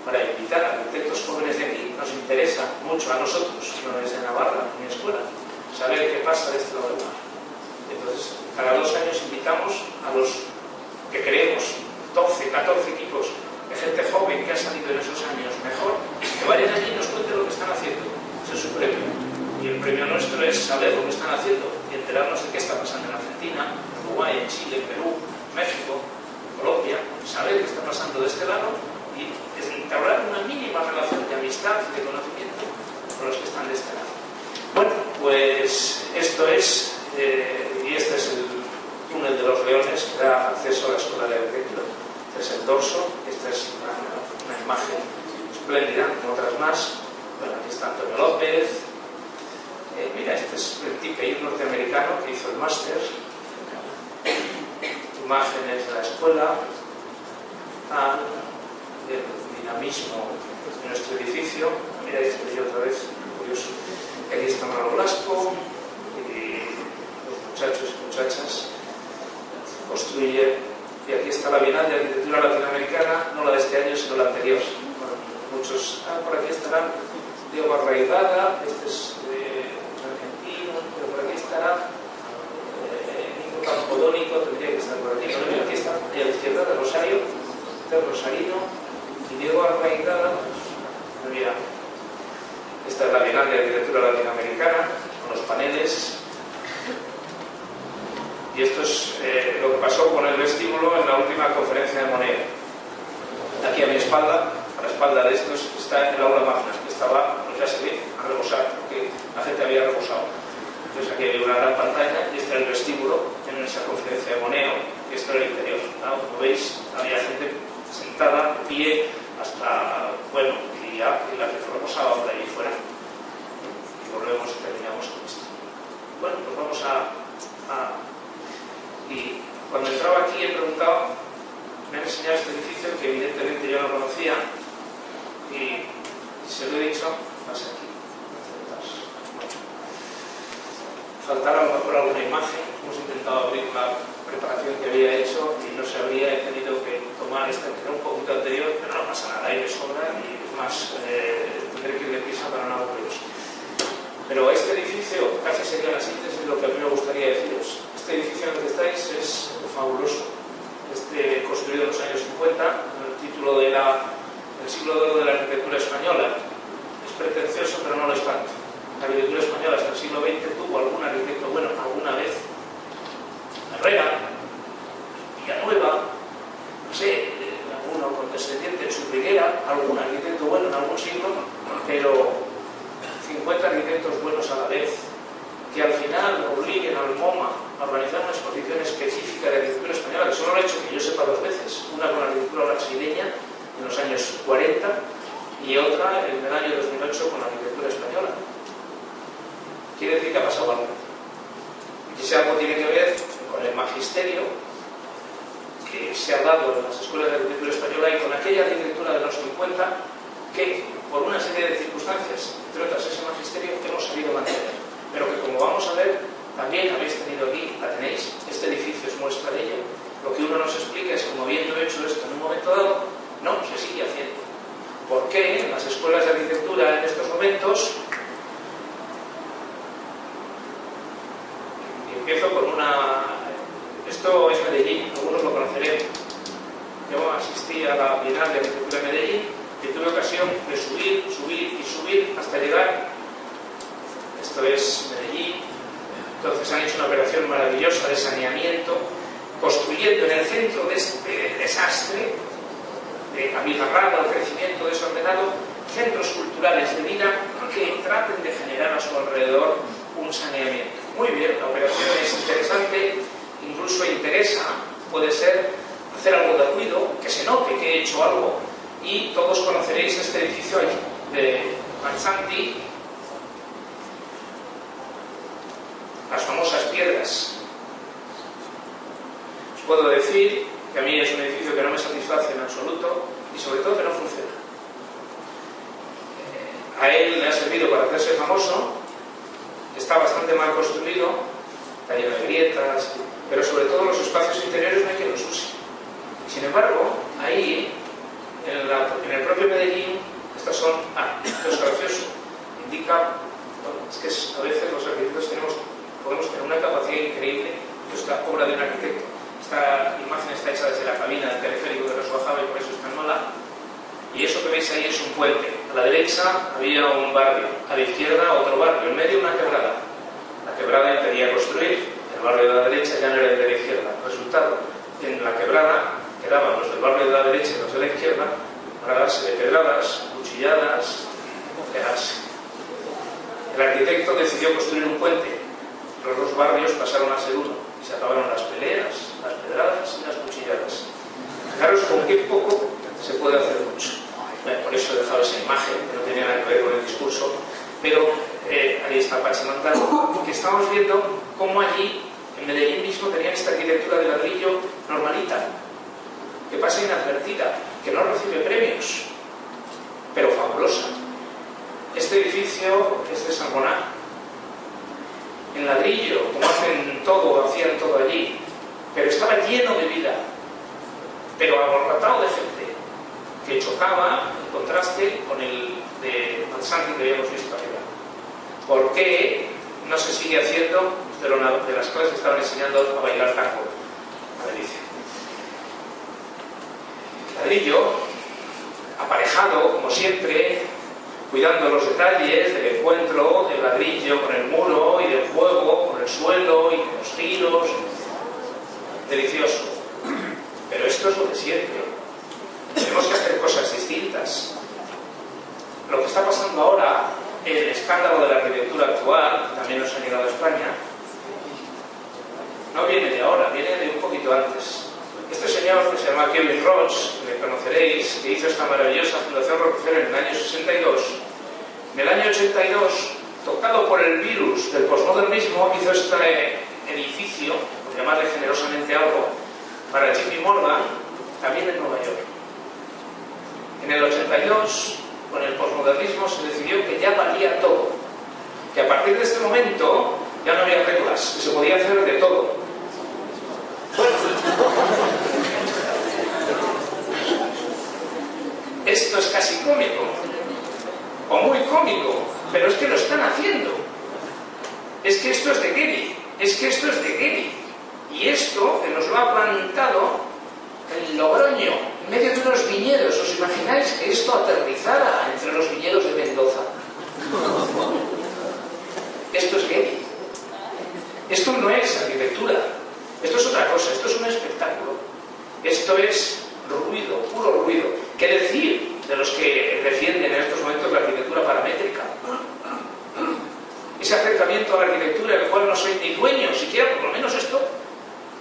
para invitar a arquitectos jóvenes de aquí. Nos interesa mucho a nosotros, no desde Navarra, ni escuela, saber qué pasa de este lado del mar. Entonces, cada 2 años necesitamos a los que creemos 12, 14 equipos de gente joven que ha salido en esos años mejor, que vayan allí y nos cuenten lo que están haciendo. Ese es su premio. Y el premio nuestro es saber lo que están haciendo y enterarnos de qué está pasando en Argentina, en Uruguay, en Chile, en Perú, México, Colombia, saber qué está pasando de este lado y entablar una mínima relación de amistad y de conocimiento con los que están de este lado. Bueno, pues esto es, y este es el túnel de los Leones que da acceso a la Escuela de Arquitectura. Este es el dorso, esta es una imagen espléndida, como otras más. Bueno, aquí está Antonio López. Mira, este es el tipe norteamericano que hizo el máster. Imágenes de la escuela, del dinamismo de nuestro edificio. Mira, este yo otra vez, curioso. Aquí está Manolo Blasco y los muchachos y muchachas construyen. Y aquí está la Bienal de Arquitectura Latinoamericana, no la de este año, sino la anterior. Bueno, muchos, por aquí estarán Diego Arraigada, este es argentino, pero por aquí estará Nico Campodónico, tendría que estar por aquí, pero aquí está, y a la izquierda de Rosario, del Rosarino, y Diego Arraigada, mira, esta es la Bienal de Arquitectura Latinoamericana, con los paneles. Y esto es lo que pasó con el vestíbulo en la última conferencia de Monet. Aquí a mi espalda, a la espalda de estos, está el aula magna, que estaba, pues ya se ve, a rebosar, porque la gente había rebosado. Entonces aquí había una gran pantalla y este era el vestíbulo en esa conferencia de Monet, y esto era el interior. ¿No? Como veis, había gente sentada, de pie, hasta, bueno, y la que rebosaba por ahí fuera. Y volvemos y terminamos con esto. Bueno, pues vamos y cuando entraba aquí he preguntado, me han enseñado este edificio que evidentemente yo no conocía y se lo he dicho, pasa aquí. Faltará a lo mejor alguna imagen, hemos intentado abrir la preparación que había hecho y no se habría, he tenido que tomar esta que era un poquito anterior, pero no pasa nada, hay de sobra y es más, tendré que ir deprisa para no aburriros. Pero este edificio casi sería la síntesis de lo que a mí me gustaría deciros. Este edificio en el que estáis es fabuloso. Construido en los años 50, con el título de el siglo de oro de la arquitectura española. Es pretencioso, pero no lo es tanto. La arquitectura española hasta el siglo XX tuvo algún arquitecto bueno alguna vez. Herrera, Villanueva, no sé, alguno condescendiente, Churriguera, algún arquitecto bueno en algún siglo, pero 50 arquitectos buenos a la vez, que al final obliguen al MoMA a organizar una exposición específica de arquitectura española, que solo lo he hecho que yo sepa dos veces, una con la arquitectura brasileña en los años 40 y otra en el año 2008 con la arquitectura española. Quiere decir que ha pasado algo. Y ese algo tiene que ver con el magisterio que se ha dado en las escuelas de arquitectura española y con aquella arquitectura de los 50 que, por una serie de circunstancias, entre otras ese magisterio, hemos sabido mantener. Pero que, como vamos a ver, también habéis tenido aquí, la tenéis, este edificio es muestra de ello. Lo que uno nos explica es, como habiendo hecho esto en un momento dado, no, se sigue haciendo. ¿Por qué en las escuelas de arquitectura en estos momentos? Y empiezo con esto es Medellín, algunos lo conocerán. Yo asistí a la Bienal de Arquitectura de Medellín y tuve ocasión de subir hasta llegar. Esto es Medellín. Entonces han hecho una operación maravillosa de saneamiento, construyendo en el centro de este desastre, de abigarrado al crecimiento desordenado, centros culturales de vida que traten de generar a su alrededor un saneamiento. Muy bien, la operación es interesante, incluso interesa, puede ser hacer algo de ruido, que se note que he hecho algo, y todos conoceréis este edificio de Mansanti, las famosas piedras. Os puedo decir que a mí es un edificio que no me satisface en absoluto y sobre todo que no funciona. A él le ha servido para hacerse famoso, está bastante mal construido, está lleno de grietas, pero sobre todo los espacios interiores no hay quien los use. Sin embargo, ahí, en el propio Medellín, estas son, esto es gracioso, indica, bueno, es que a veces los arquitectos podemos tener una capacidad increíble, esto es la obra de un arquitecto. A la derecha había un barrio, a la izquierda otro barrio, en medio una quebrada. La quebrada impedía construir, el barrio de la derecha ya no era el de la izquierda. Resultado, en la quebrada quedaban los del barrio de la derecha y los de la izquierda para darse de pedradas, cuchilladas, pegarse. El arquitecto decidió construir un puente. Los dos barrios pasaron a ser uno y se acabaron las peleas, las pedradas y las cuchilladas. Fijaros con qué poco se puede hacer mucho. Bueno, por eso he dejado esa imagen, que no tenía nada que ver con el discurso, pero ahí está Pachimandano, que estamos viendo cómo allí, en Medellín mismo, tenían esta arquitectura de ladrillo normalita, que pasa inadvertida, que no recibe premios, pero fabulosa. Este edificio es de San Boná, en ladrillo, como hacían todo allí, pero estaba lleno de vida, pero abarrotado de gente, que chocaba en contraste con el de Manzanti que habíamos visto arriba. ¿Por qué no se sigue haciendo de las clases que estaban enseñando a bailar tango? A ver, dice. Ladrillo, aparejado, como siempre, cuidando los detalles del encuentro del ladrillo con el muro y del juego con el suelo y con los giros. Delicioso. Pero esto es lo de siempre. Tenemos que hacer cosas distintas. Lo que está pasando ahora, el escándalo de la arquitectura actual, que también nos ha llegado a España, no viene de ahora, viene de un poquito antes. Este señor, que se llama Kevin Roche, que le conoceréis, que hizo esta maravillosa Fundación Rockefeller en el año 62, en el año 82, tocado por el virus del posmodernismo, hizo este edificio, por llamarle generosamente algo, para JP Morgan, también en Nueva York. En el 82, con el posmodernismo, se decidió que ya valía todo, que a partir de este momento ya no había reglas, que se podía hacer de todo. Bueno, esto es casi cómico, o muy cómico, pero es que lo están haciendo. Es que esto es de Getty, y esto que nos lo ha plantado en Logroño, en medio de unos viñedos. ¿Os imagináis que esto aterrizara entre los viñedos de Mendoza? Esto es Getty. Esto no es arquitectura, esto es otra cosa, esto es un espectáculo. Esto es ruido, puro ruido. ¿Qué decir de los que defienden en estos momentos la arquitectura paramétrica? Ese acercamiento a la arquitectura del cual no soy ni dueño siquiera, por lo menos esto,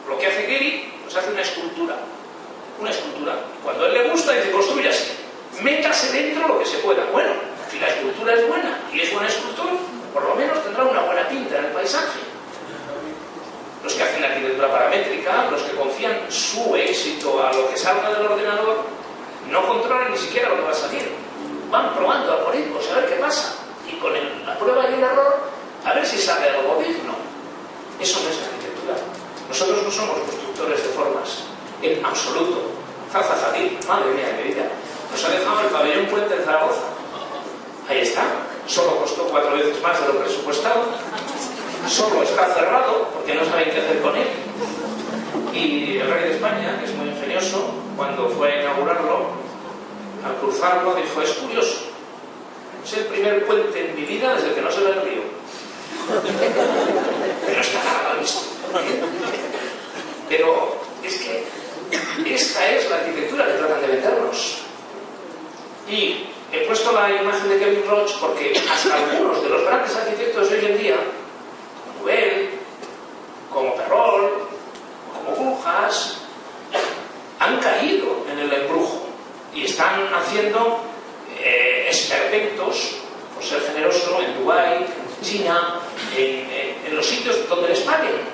lo que hace Getty, pues hace una escultura. Una escultura. Cuando a él le gusta, dice, construyase, métase dentro lo que se pueda. Bueno, si la escultura es buena y es buen escultor, por lo menos tendrá una buena pinta en el paisaje. Los que hacen arquitectura paramétrica, los que confían su éxito a lo que salga del ordenador, no controlan ni siquiera lo que va a salir. Van probando algoritmos a ver qué pasa. Y con la prueba y el error, a ver si sale algo digno. Eso no es arquitectura. Nosotros no somos constructores de formas, en absoluto. Zaza Hadid, madre mía de mi vida, nos ha dejado el pabellón Puente en Zaragoza. Ahí está. Solo costó 4 veces más de lo presupuestado. Solo está cerrado porque no saben qué hacer con él. Y el rey de España, que es muy ingenioso, cuando fue a inaugurarlo, al cruzarlo dijo, es curioso, es el primer puente en mi vida desde que no se ve el río. Pero está nada visto. Pero es que esta es la arquitectura que tratan de vendernos. Y he puesto la imagen de Kevin Roche porque hasta algunos de los grandes arquitectos de hoy en día, como Nubel, como Perrol, como Brujas, han caído en el embrujo y están haciendo experimentos, por ser generoso, en Dubái, en China, en los sitios donde les paguen.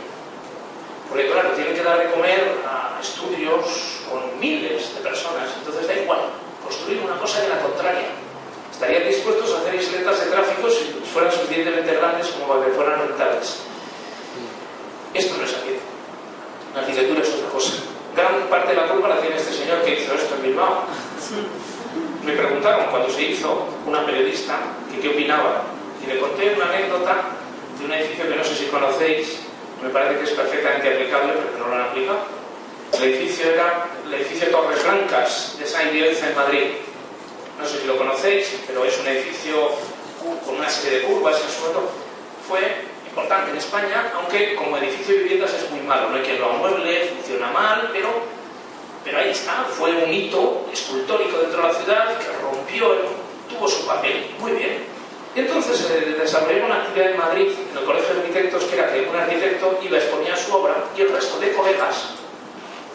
Porque claro, tienen que dar de comer a estudios con miles de personas, entonces da igual construir una cosa que la contraria. Estarían dispuestos a hacer isletas de tráfico si fueran suficientemente grandes como para que fueran rentables. Esto no es arquitectura. La arquitectura es otra cosa. Gran parte de la culpa la tiene este señor que hizo esto en Bilbao. Me preguntaron cuando se hizo, una periodista, que qué opinaba. Y le conté una anécdota de un edificio que no sé si conocéis, me parece que es perfectamente aplicable, pero que no lo han aplicado. El edificio era el edificio Torres Blancas de Saint-Dielza en Madrid. no sé si lo conocéis, pero es un edificio con una serie de curvas, en su momento fue importante en España, aunque como edificio de viviendas es muy malo, no hay quien lo amueble, funciona mal, pero ahí está, fue un hito escultórico dentro de la ciudad que rompió, tuvo su papel, muy bien. Y entonces desarrolló una actividad en Madrid, en el Colegio de Arquitectos, que era que un arquitecto iba a exponer su obra y el resto de colegas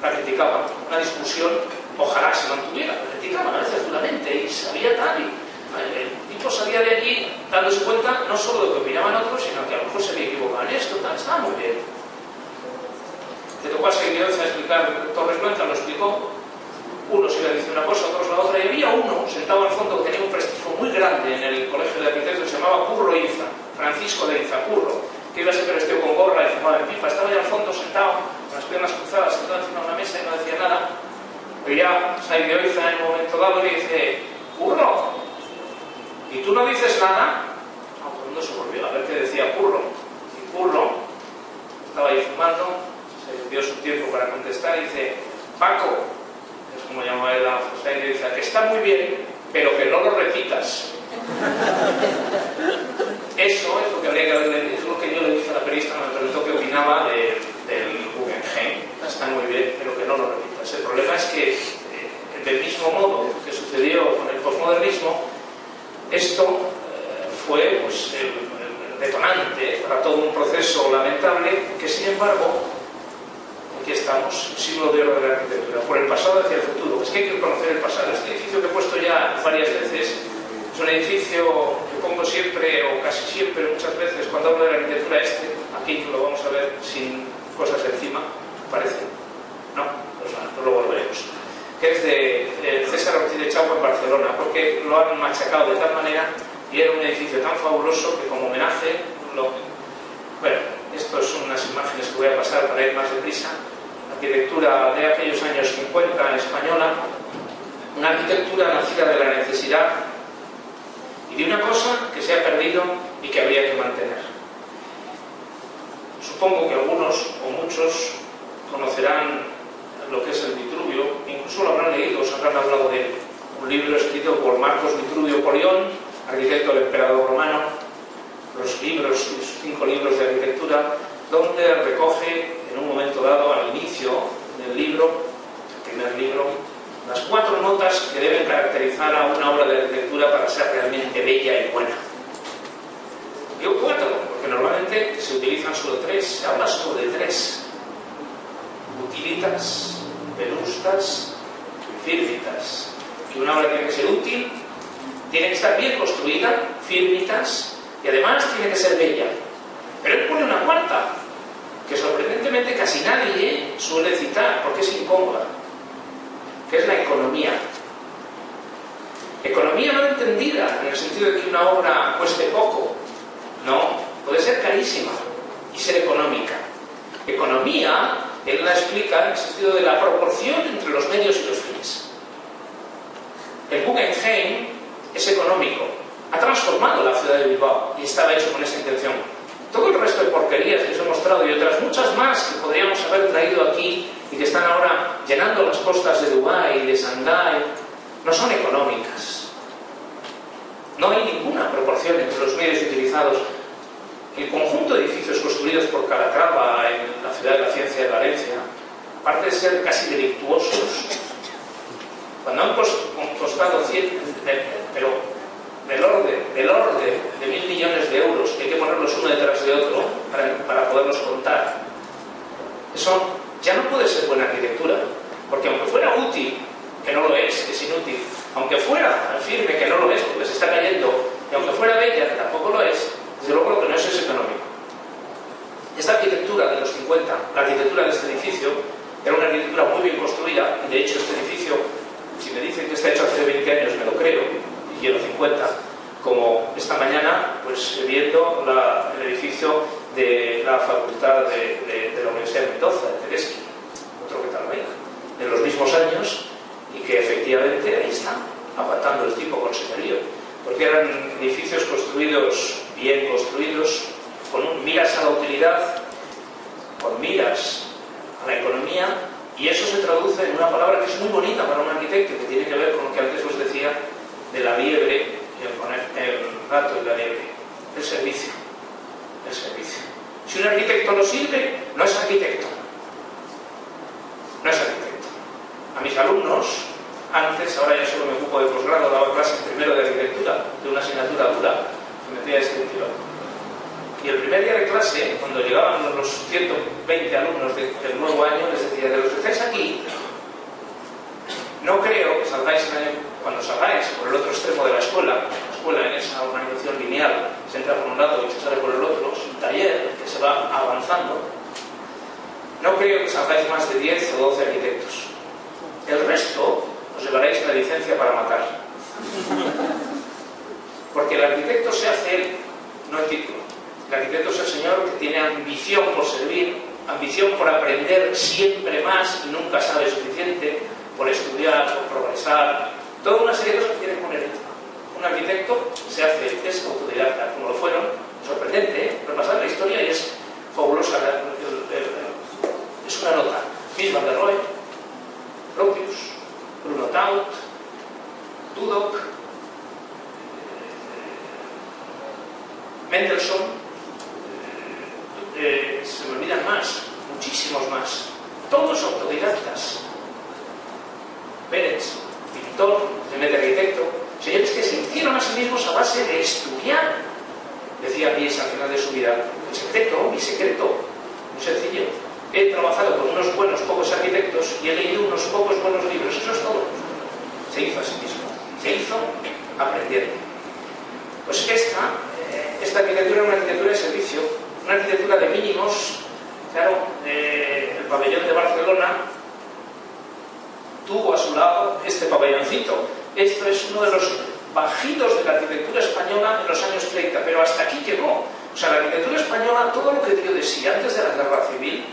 la criticaban. Una discusión, ojalá se mantuviera, la criticaban a veces duramente y sabía tal. El tipo salía de allí dándose cuenta no solo de lo que opinaban otros, sino que a lo mejor se había equivocado en esto, tal, estaba muy bien. Le tocó a Seguidores a explicar, Torres Blanca lo explicó, unos iban a decir una cosa, otros la otra, y había uno sentado al fondo que tenía un prestigio muy grande en el Colegio de Arquitectos, se llamaba Curro Inza, Francisco de Inza, Curro, que iba siempre vestido con gorra y fumaba en pipa, estaba ahí al fondo sentado, con las piernas cruzadas, sentado encima de una mesa y no decía nada, pero ya Seguidores en un momento dado le dice, Curro, ¿y tú no dices nada? No, todo el mundo se volvió a ver qué decía Curro, y Curro estaba ahí fumando, se dio su tiempo para contestar y dice, Paco, es como llamaba él a José, y dice, que está muy bien, pero que no lo repitas. Eso es lo que habría que haberle, es lo que yo le dije a la periodista, me preguntó qué opinaba del Guggenheim. Está muy bien, pero que no lo repitas. El problema es que, del mismo modo que sucedió con el posmodernismo, esto fue pues, el detonante para todo un proceso lamentable que, sin embargo, aquí estamos, siglo de oro de la arquitectura, por el pasado hacia el futuro. Es que hay que conocer el pasado. Este edificio que he puesto ya varias veces es un edificio que pongo siempre, o casi siempre, muchas veces, cuando hablo de la arquitectura aquí lo vamos a ver sin cosas encima, parece. No, pues nada, no lo volveremos. Que es de César Ortiz de Chauco en Barcelona, porque lo han machacado de tal manera y era un edificio tan fabuloso que como homenaje bueno, estas son unas imágenes que voy a pasar para ir más deprisa. Arquitectura de aquellos años 50 española, una arquitectura nacida de la necesidad y de una cosa que se ha perdido y que habría que mantener. Supongo que algunos o muchos conocerán lo que es el Vitruvio, incluso lo habrán leído, os habrán hablado de él. Un libro escrito por Marcos Vitruvio Polión, arquitecto del emperador romano, los libros, sus 5 libros de arquitectura, donde recoge en un momento dado, al inicio del libro, el primer libro, las 4 notas que deben caracterizar a una obra de arquitectura para ser realmente bella y buena. Digo 4, porque normalmente se utilizan solo 3, se habla solo de 3. Utilitas, vetustas y firmitas. Y una obra tiene que ser útil, tiene que estar bien construida, firmitas, y además tiene que ser bella. Pero él pone una 4, que sorprendentemente casi nadie suele citar, porque es incómoda, que es la economía. Economía no entendida en el sentido de que una obra cueste poco, no, puede ser carísima y ser económica. Economía, él la explica en el sentido de la proporción entre los medios y los fines. El Guggenheim es económico, ha transformado la ciudad de Bilbao y estaba hecho con esa intención. Todo el resto de porquerías que os he mostrado y otras muchas más que podríamos haber traído aquí y que están ahora llenando las costas de Dubái y de Shanghái, no son económicas. No hay ninguna proporción entre los medios utilizados. El conjunto de edificios construidos por Calatrava en la ciudad de la ciencia de Valencia, aparte de ser casi delictuosos, cuando han costado 100, pero del orden de 1.000 millones de euros, que hay que ponerlos uno detrás de otro para poderlos contar, eso ya no puede ser buena arquitectura, porque aunque fuera útil, que no lo es inútil, aunque fuera firme, que no lo es, porque se está cayendo, y aunque fuera bella, que tampoco lo es, desde luego lo que no es económico. Esta arquitectura de los 50, la arquitectura de este edificio, era una arquitectura muy bien construida, y de hecho este edificio, si me dicen que está hecho hace 20 años, me lo creo, y quiero 50, como esta mañana, pues viendo el edificio de la Facultad de la Universidad de Mendoza, de Teresky, otro que tal vez, en los mismos años, y que efectivamente ahí está, aguantando el tipo con señorío, porque eran edificios construidos, bien construidos, con miras a la utilidad, con miras a la economía, y eso se traduce en una palabra que es muy bonita para un arquitecto, que tiene que ver con lo que antes os decía de la liebre, el gato y la liebre, el servicio. El servicio. Si un arquitecto no sirve, no es arquitecto. No es arquitecto. A mis alumnos, antes, ahora ya solo me ocupo de posgrado, daba clase en primero de arquitectura, de una asignatura dura, que metía este estilo. Y el primer día de clase, cuando llegaban los 120 alumnos del nuevo año, les decía: de los que estáis aquí, no creo que salgáis cuando salgáis por el otro extremo de la escuela en esa organización lineal, se entra por un lado y se sale por el otro, es un taller que se va avanzando. No creo que salgáis más de 10 o 12 arquitectos. El resto os llevaréis la licencia para matar. Porque el arquitecto se hace él, no el título. El arquitecto es el señor que tiene ambición por servir, ambición por aprender siempre más y nunca sabe suficiente, por estudiar, por progresar, toda una serie de cosas que tiene que poner. Un arquitecto se hace, es autodidacta, como lo fueron, sorprendente, repasar la historia y es fabulosa. Es una nota. Mies van der Rohe, Gropius, Bruno Taut, Dudok, Mendelssohn, se me olvidan más, muchísimos más, todos autodidactas. Pérez, pintor, de arquitecto, señores que se hicieron a sí mismos a base de estudiar. Decía Mies al final de su vida: el secreto, mi secreto, muy sencillo. He trabajado con unos buenos pocos arquitectos y he leído unos pocos buenos libros. Eso es todo. Se hizo a sí mismo. Se hizo aprendiendo. Pues esta arquitectura es una arquitectura de servicio, una arquitectura de mínimos. Claro, el pabellón de Barcelona tuvo a su lado este pabelloncito. Esto es uno de los bajitos de la arquitectura española en los años 30, pero hasta aquí llegó. O sea, la arquitectura española, todo lo que dio de sí antes de la guerra civil,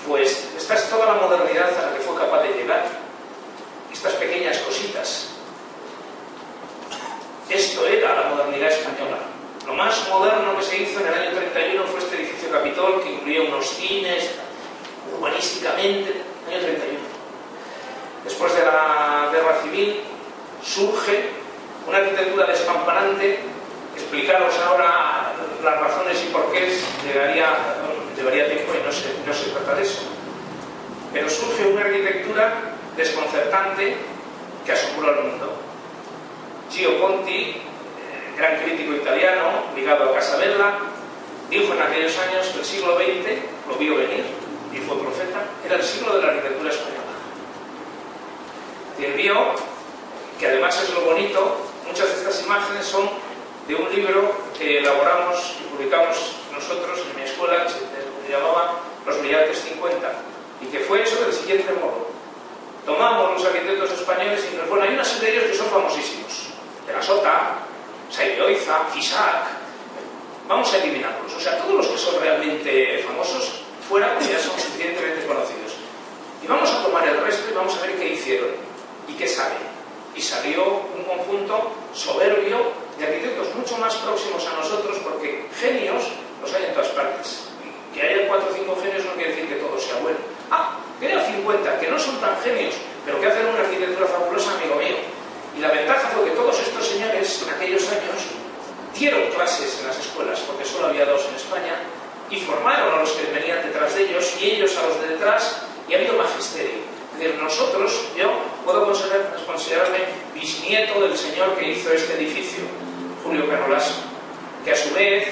pues esta es toda la modernidad a la que fue capaz de llegar. Estas pequeñas cositas. Esto era la modernidad española. Lo más moderno que se hizo en el año 31 fue este edificio Capitol, que incluía unos cines, urbanísticamente, en el año 31. Después de la guerra civil surge una arquitectura despampanante. Explicaros ahora las razones y por qué llevaría tiempo y no se trata de eso. Pero surge una arquitectura desconcertante que asombró al mundo. Gio Ponti, gran crítico italiano, ligado a Casabella, dijo en aquellos años que el siglo XX, lo vio venir y fue profeta, era el siglo de la arquitectura española. Y él vio que, además es lo bonito, muchas de estas imágenes son de un libro que elaboramos y publicamos nosotros en mi escuela, que se llamaba Los Brillantes 50, y que fue hecho del siguiente modo. Tomamos los arquitectos españoles y bueno, hay una serie de ellos que son famosísimos. De la Sota, Sailloiza, Fisac. Vamos a eliminarlos. O sea, todos los que son realmente famosos, fuera, porque ya son suficientemente conocidos. Y vamos a tomar el resto y vamos a ver qué hicieron y qué sale. Y salió un conjunto soberbio de arquitectos mucho más próximos a nosotros, porque genios los hay en todas partes. Que haya 4 o 5 genios no quiere decir que todo sea bueno. Que haya 50 que no son tan genios, pero que hacen una arquitectura fabulosa, amigo mío. Y la ventaja fue que todos estos señores en aquellos años dieron clases en las escuelas, porque solo había 2 en España, y formaron a los que venían detrás de ellos y ellos a los de detrás, y ha habido magisterio. Es decir, yo puedo considerarme bisnieto del señor que hizo este edificio, Julio Canolaso, que a su vez,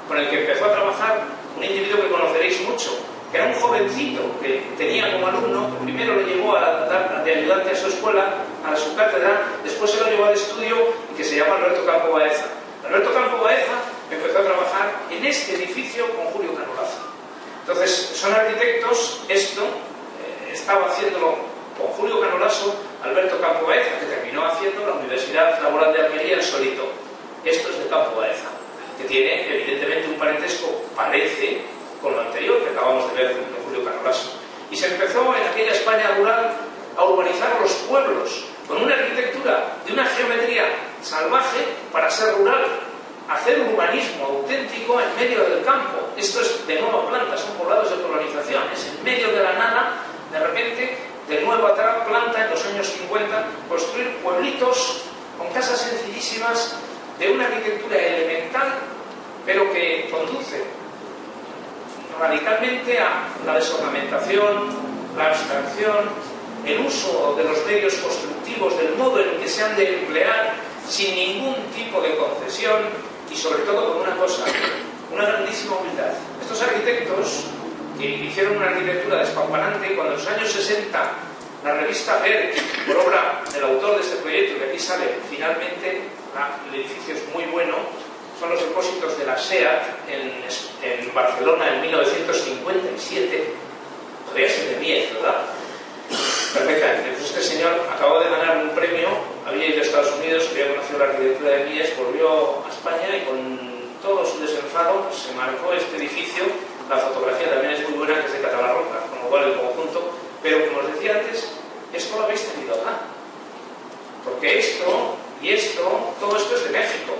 con el que empezó a trabajar un individuo que conoceréis mucho, que era un jovencito que tenía como alumno, que primero lo llevó a dar de ayudante a su escuela, a su cátedra, después se lo llevó al estudio, y que se llama Alberto Campo Baeza. Alberto Campo Baeza empezó a trabajar en este edificio con Julio Canolazo. Entonces, son arquitectos, estaba haciéndolo con Julio Canolaso, Alberto Campo Baeza, que terminó haciendo la Universidad Laboral de Almería el solito. Esto es de Campo Baeza, que tiene evidentemente un parentesco, parece, con lo anterior que acabamos de ver de Julio Canolaso. Y se empezó en aquella España rural a urbanizar los pueblos con una arquitectura de una geometría salvaje para ser rural, hacer urbanismo auténtico en medio del campo. Esto es de nueva planta, son poblados de colonizaciones, en medio de la nada, de repente, de nueva planta en los años 50, construir pueblitos arquitectura elemental, pero que conduce radicalmente a la desornamentación, la abstracción, el uso de los medios constructivos, del modo en que se han de emplear sin ningún tipo de concesión y sobre todo con una cosa, una grandísima humildad. Estos arquitectos que hicieron una arquitectura despampanante, cuando en los años 60 la revista Ver, por obra del autor de este proyecto, que aquí sale finalmente, el edificio es muy bueno, son los depósitos de la SEAT en Barcelona en 1957, podría ser de Mies, ¿verdad? Perfectamente. Pues este señor acabó de ganar un premio, había ido a Estados Unidos, había conocido la arquitectura de Mies, volvió a España y con todo su desenfado pues, se marcó este edificio. La fotografía también es muy buena, que es de Catalarroca, con lo cual el conjunto. Pero como os decía antes, esto lo habéis tenido acá. Porque esto y esto, todo esto es de México.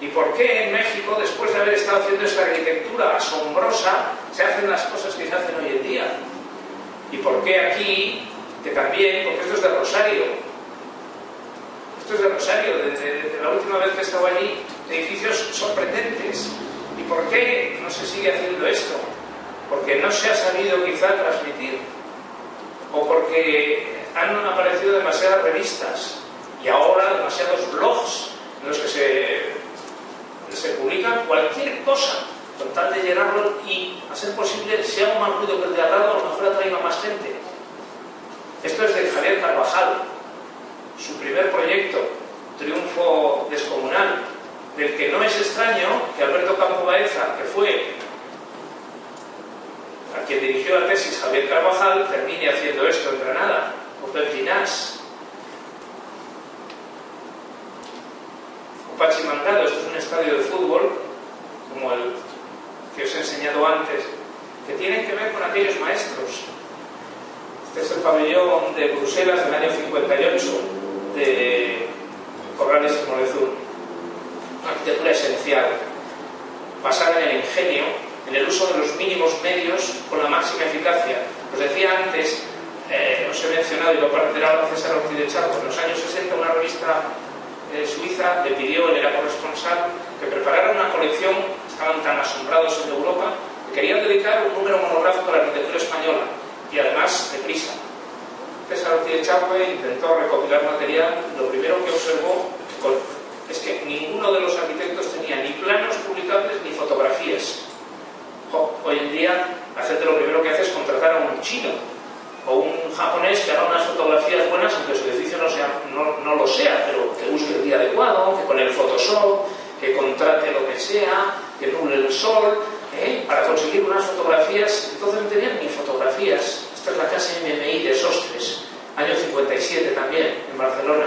¿Y por qué en México, después de haber estado haciendo esta arquitectura asombrosa, se hacen las cosas que se hacen hoy en día? ¿Y por qué aquí, que también, porque esto es de Rosario? Esto es de Rosario, desde la última vez que he estado allí, edificios sorprendentes. ¿Y por qué no se sigue haciendo esto? Porque no se ha sabido quizá transmitir, o porque han aparecido demasiadas revistas y ahora demasiados blogs en los que se publica cualquier cosa con tal de llenarlo y, a ser posible, si hago más ruido que el de al lado, a lo mejor atraiga más gente. Esto es de Javier Carvajal, su primer proyecto, Triunfo Descomunal, del que no es extraño que Alberto Campo Baeza, que fue a quien dirigió la tesis Javier Carvajal, termine haciendo esto en Granada, o Pep Llinás, o Pachi Mandado. Esto es un estadio de fútbol, como el que os he enseñado antes, que tienen que ver con aquellos maestros. Este es el pabellón de Bruselas del año 58, de Corrales y Morezún. Una arquitectura esencial, basada en el ingenio, en el uso de los mínimos medios con la máxima eficacia. Os decía antes, os he mencionado, y lo aparecerá César Ortiz de Charco, en los años 60 una revista suiza le pidió, él era corresponsal, que preparara una colección, estaban tan asombrados en Europa, que querían dedicar un número monográfico a la arquitectura española, y además deprisa. César Ortiz de Charco intentó recopilar material, y lo primero que observó es que ninguno de los arquitectos tenía ni planos publicables ni fotografías. Hoy en día, la gente lo primero que hace es contratar a un chino o un japonés que haga unas fotografías buenas, aunque su edificio no lo sea, pero que busque el día adecuado, que con el Photoshop, que contrate lo que sea, que nuble el sol, para conseguir unas fotografías. Entonces no tenían ni fotografías. Esta es la casa MMI de Sostres, año 57 también, en Barcelona.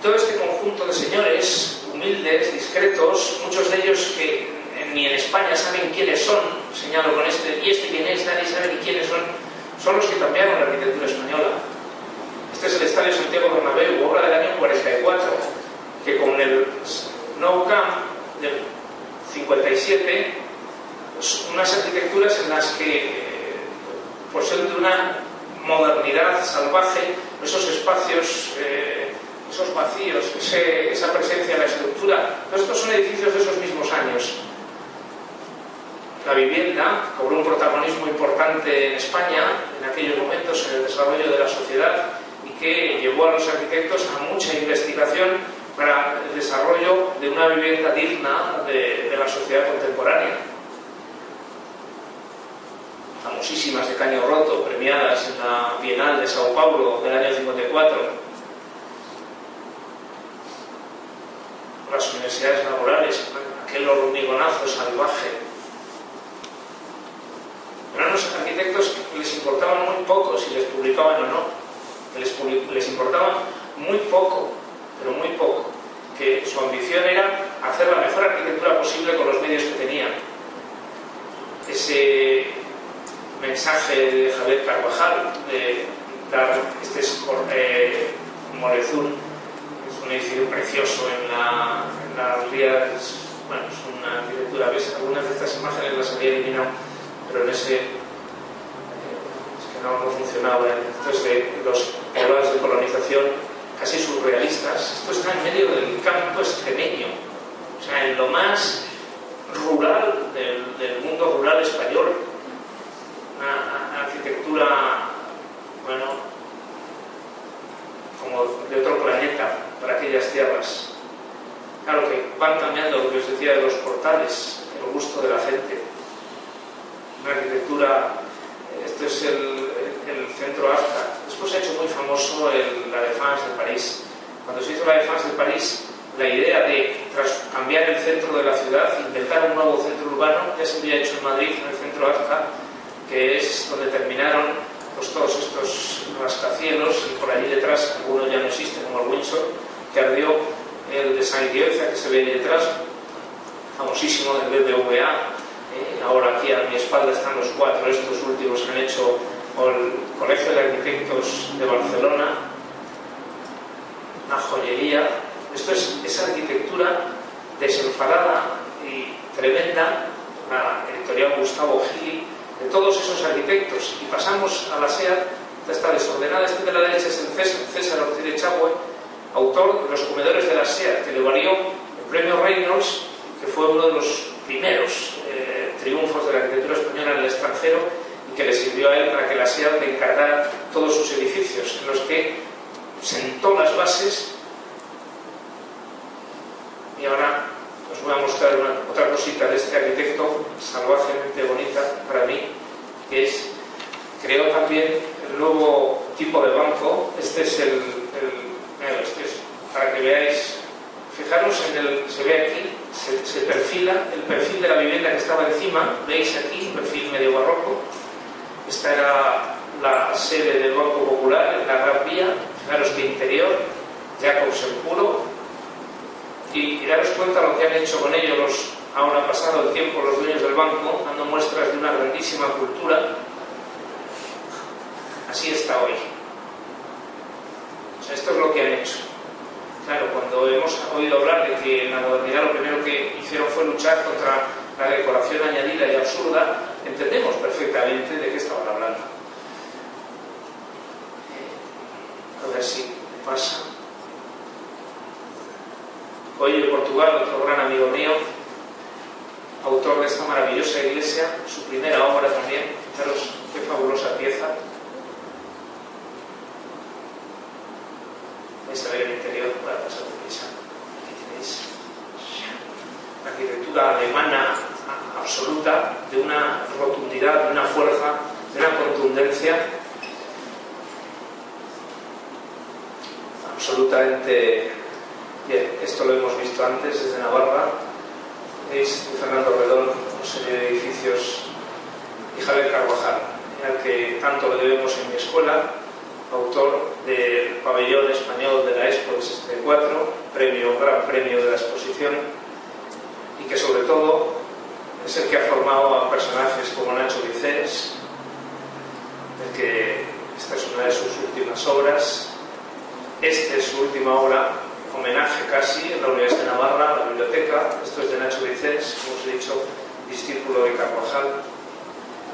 Todo este conjunto de señores humildes, discretos, muchos de ellos que ni en España saben quiénes son, señalo con este, y este quién es, nadie sabe ni quiénes son los que cambiaron la arquitectura española. Este es el Estadio Santiago Bernabéu, obra del año 44, que con el Nou Camp del 57, pues unas arquitecturas en las que, por ser de una modernidad salvaje, esos espacios, esos vacíos, esa presencia en la estructura, todos estos son edificios de esos mismos años. La vivienda cobró un protagonismo importante en España en aquellos momentos en el desarrollo de la sociedad y que llevó a los arquitectos a mucha investigación para el desarrollo de una vivienda digna de la sociedad contemporánea. Famosísimas de Caño Roto, premiadas en la Bienal de Sao Paulo del año 54. Las universidades laborales, aquel hormigonazo salvaje. Eran los arquitectos que les importaban muy poco si les publicaban o no, que les importaban muy poco, pero muy poco, que su ambición era hacer la mejor arquitectura posible con los medios que tenían. Ese mensaje de Javier Carvajal de dar Morezún, es un edificio precioso en las vías, bueno, es una arquitectura, ves, algunas de estas imágenes las había eliminado, pero en ese es que no funcionaba. Entonces, de los poblados de colonización, casi surrealistas. Esto está en medio del campo extremeño, o sea, en lo más rural del mundo rural español. Una arquitectura, bueno, como de otro planeta para aquellas tierras. Claro que van cambiando lo que os decía de los portales, el gusto de la gente. Una arquitectura, esto es el centro Astra. Después se ha hecho muy famoso la Défense de París. Cuando se hizo la Défense de París, la idea de cambiar el centro de la ciudad, inventar un nuevo centro urbano, ya se había hecho en Madrid, en el centro Astra, que es donde terminaron pues, todos estos rascacielos, y por allí detrás, algunos ya no existen, como el Windsor, que ardió, el de San Guioza, que se ve ahí detrás, famosísimo del BBVA. Ahora aquí a mi espalda están los 4 estos últimos que han hecho el Colegio de Arquitectos de Barcelona, una joyería. Esto es esa arquitectura desenfadada y tremenda, la editorial Gustavo Gili, de todos esos arquitectos. Y pasamos a la SEAT, está desordenada. Este de la derecha es el César Ortiz de Echagüe, autor de Los comedores de la SEAT, que le valió el premio Reynolds, que fue uno de los primeros triunfos de la arquitectura española en el extranjero, y que le sirvió a él para que la SEAT le encargara todos sus edificios, en los que sentó las bases. Y ahora os voy a mostrar otra cosita de este arquitecto salvajemente bonita para mí, que es, creó también el nuevo tipo de banco. Este es para que veáis, fijaros se ve aquí, se perfila el perfil de la vivienda que estaba encima. Veis aquí, un perfil medio barroco. Esta era la sede del Banco Popular en la Gran Vía. Fijaros qué interior, Jacobsen puro. Y daros cuenta lo que han hecho con ellos ahora pasado el tiempo los dueños del banco, dando muestras de una grandísima cultura. Así está hoy. O sea, esto es lo que han hecho. Claro, cuando hemos oído hablar de que en la modernidad lo primero que hicieron fue luchar contra la decoración añadida y absurda, entendemos perfectamente de qué estaban hablando. A ver si pasa. Coello de Portugal, otro gran amigo mío, autor de esta maravillosa iglesia, su primera obra también. Fijaros qué fabulosa pieza. Vais a ver el interior, voy a pasar deprisa. Aquí tenéis la arquitectura alemana absoluta, de una rotundidad, de una fuerza, de una contundencia absolutamente. Bien, esto lo hemos visto antes desde Navarra. Veis de Fernando Redón, una serie de edificios, y Javier Carvajal, al que tanto le debemos en mi escuela, autor del pabellón español de la Expo del 64, gran premio de la exposición, y que sobre todo es el que ha formado a personajes como Nacho Vicens, el que esta es una de sus últimas obras. Esta es su última obra, homenaje casi, en la Universidad de Navarra, la biblioteca. Esto es de Nacho Vicens, como os he dicho, discípulo de Carvajal.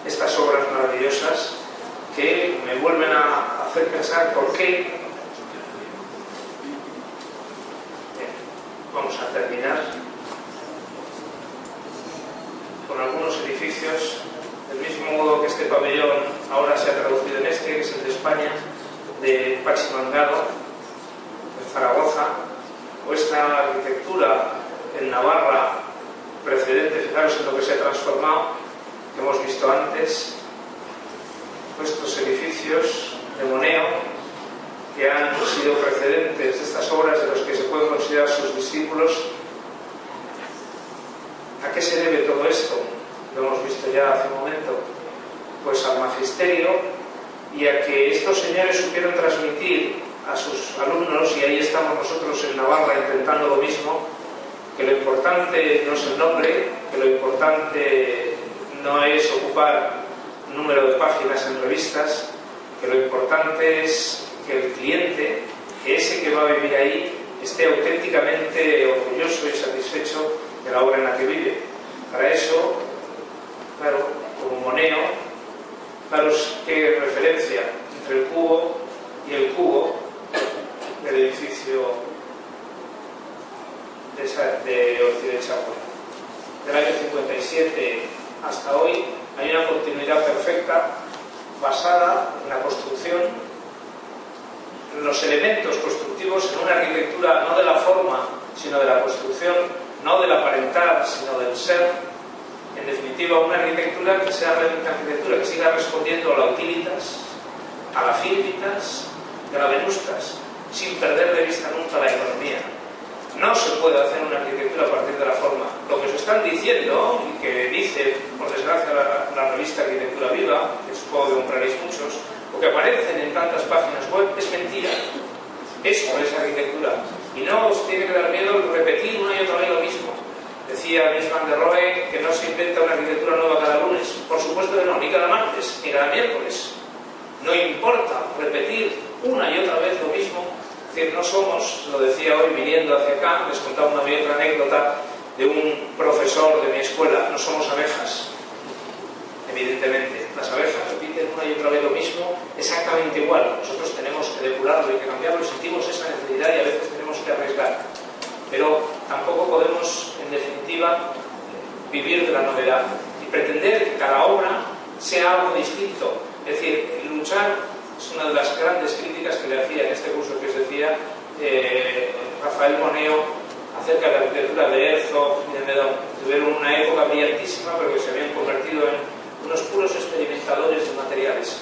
Estas obras maravillosas que me vuelven a hacer pensar por qué. Bien, vamos a terminar con algunos edificios, del mismo modo que este pabellón ahora se ha traducido en este, que es el de España, de Pachi Mangado, en Zaragoza, o esta arquitectura en Navarra precedente. Fijaros en lo que se ha transformado, que hemos visto antes, estos edificios de Moneo, que han sido precedentes de estas obras de los que se pueden considerar sus discípulos. ¿A qué se debe todo esto? Lo hemos visto ya hace un momento. Pues al magisterio, y a que estos señores supieron transmitir a sus alumnos, y ahí estamos nosotros en Navarra intentando lo mismo, que lo importante no es el nombre, que lo importante no es ocupar un número de páginas en revistas, que lo importante es que el cliente, que ese que va a vivir ahí, esté auténticamente orgulloso y satisfecho de la obra en la que vive. Para eso, claro, como Moneo, fijaros qué referencia entre el cubo y el cubo del edificio arquitectónica basada en la construcción, en los elementos constructivos, en una arquitectura no de la forma, sino de la construcción, no del aparentar, sino del ser. En definitiva, una arquitectura que sea realmente arquitectura, que siga respondiendo a la utilitas, a la filitas y a la venustas, sin perder de vista nunca la economía. No se puede hacer una arquitectura a partir de la forma. Lo que os están diciendo, y que dice, por desgracia, la revista Arquitectura Viva, que supongo que compraréis muchos, lo que aparecen en tantas páginas web es mentira. Esto es arquitectura. Y no os tiene que dar miedo repetir una y otra vez lo mismo. Decía Mies van der Rohe que no se inventa una arquitectura nueva cada lunes. Por supuesto que no, ni cada martes, ni cada miércoles. No importa repetir una y otra vez lo mismo. Es decir, no somos, lo decía hoy viniendo hacia acá, les contaba una y otra anécdota de un profesor de mi escuela, no somos abejas, evidentemente. Las abejas repiten una y otra vez lo mismo exactamente igual. Nosotros tenemos que depurarlo y que cambiarlo, sentimos esa necesidad y a veces tenemos que arriesgar. Pero tampoco podemos, en definitiva, vivir de la novedad y pretender que cada obra sea algo distinto. Es decir, luchar es una de las grandes críticas que le hacía en este curso que os decía Rafael Moneo acerca de la arquitectura de Herzog y de Meudon. Tuvieron una época brillantísima, pero que se habían convertido en unos puros experimentadores de materiales,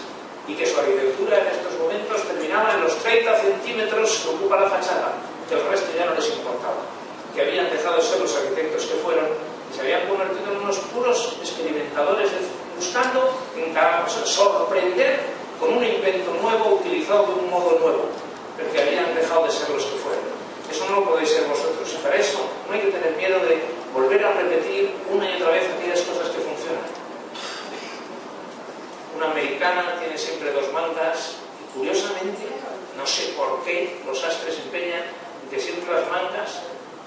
y que su arquitectura en estos momentos terminaba en los 30 centímetros que ocupa la fachada, que el resto ya no les importaba, que habían dejado de ser los arquitectos que fueron y se habían convertido en unos puros experimentadores buscando en cada cosa sorprender con un invento nuevo utilizado de un modo nuevo, pero que habían dejado de ser los que fueron. Eso no lo podéis ser vosotros, y para eso no hay que tener miedo de volver a repetir una y otra vez aquellas cosas que funcionan. Una americana tiene siempre dos mangas y, curiosamente, no sé por qué los sastres se empeñan en que siempre las mangas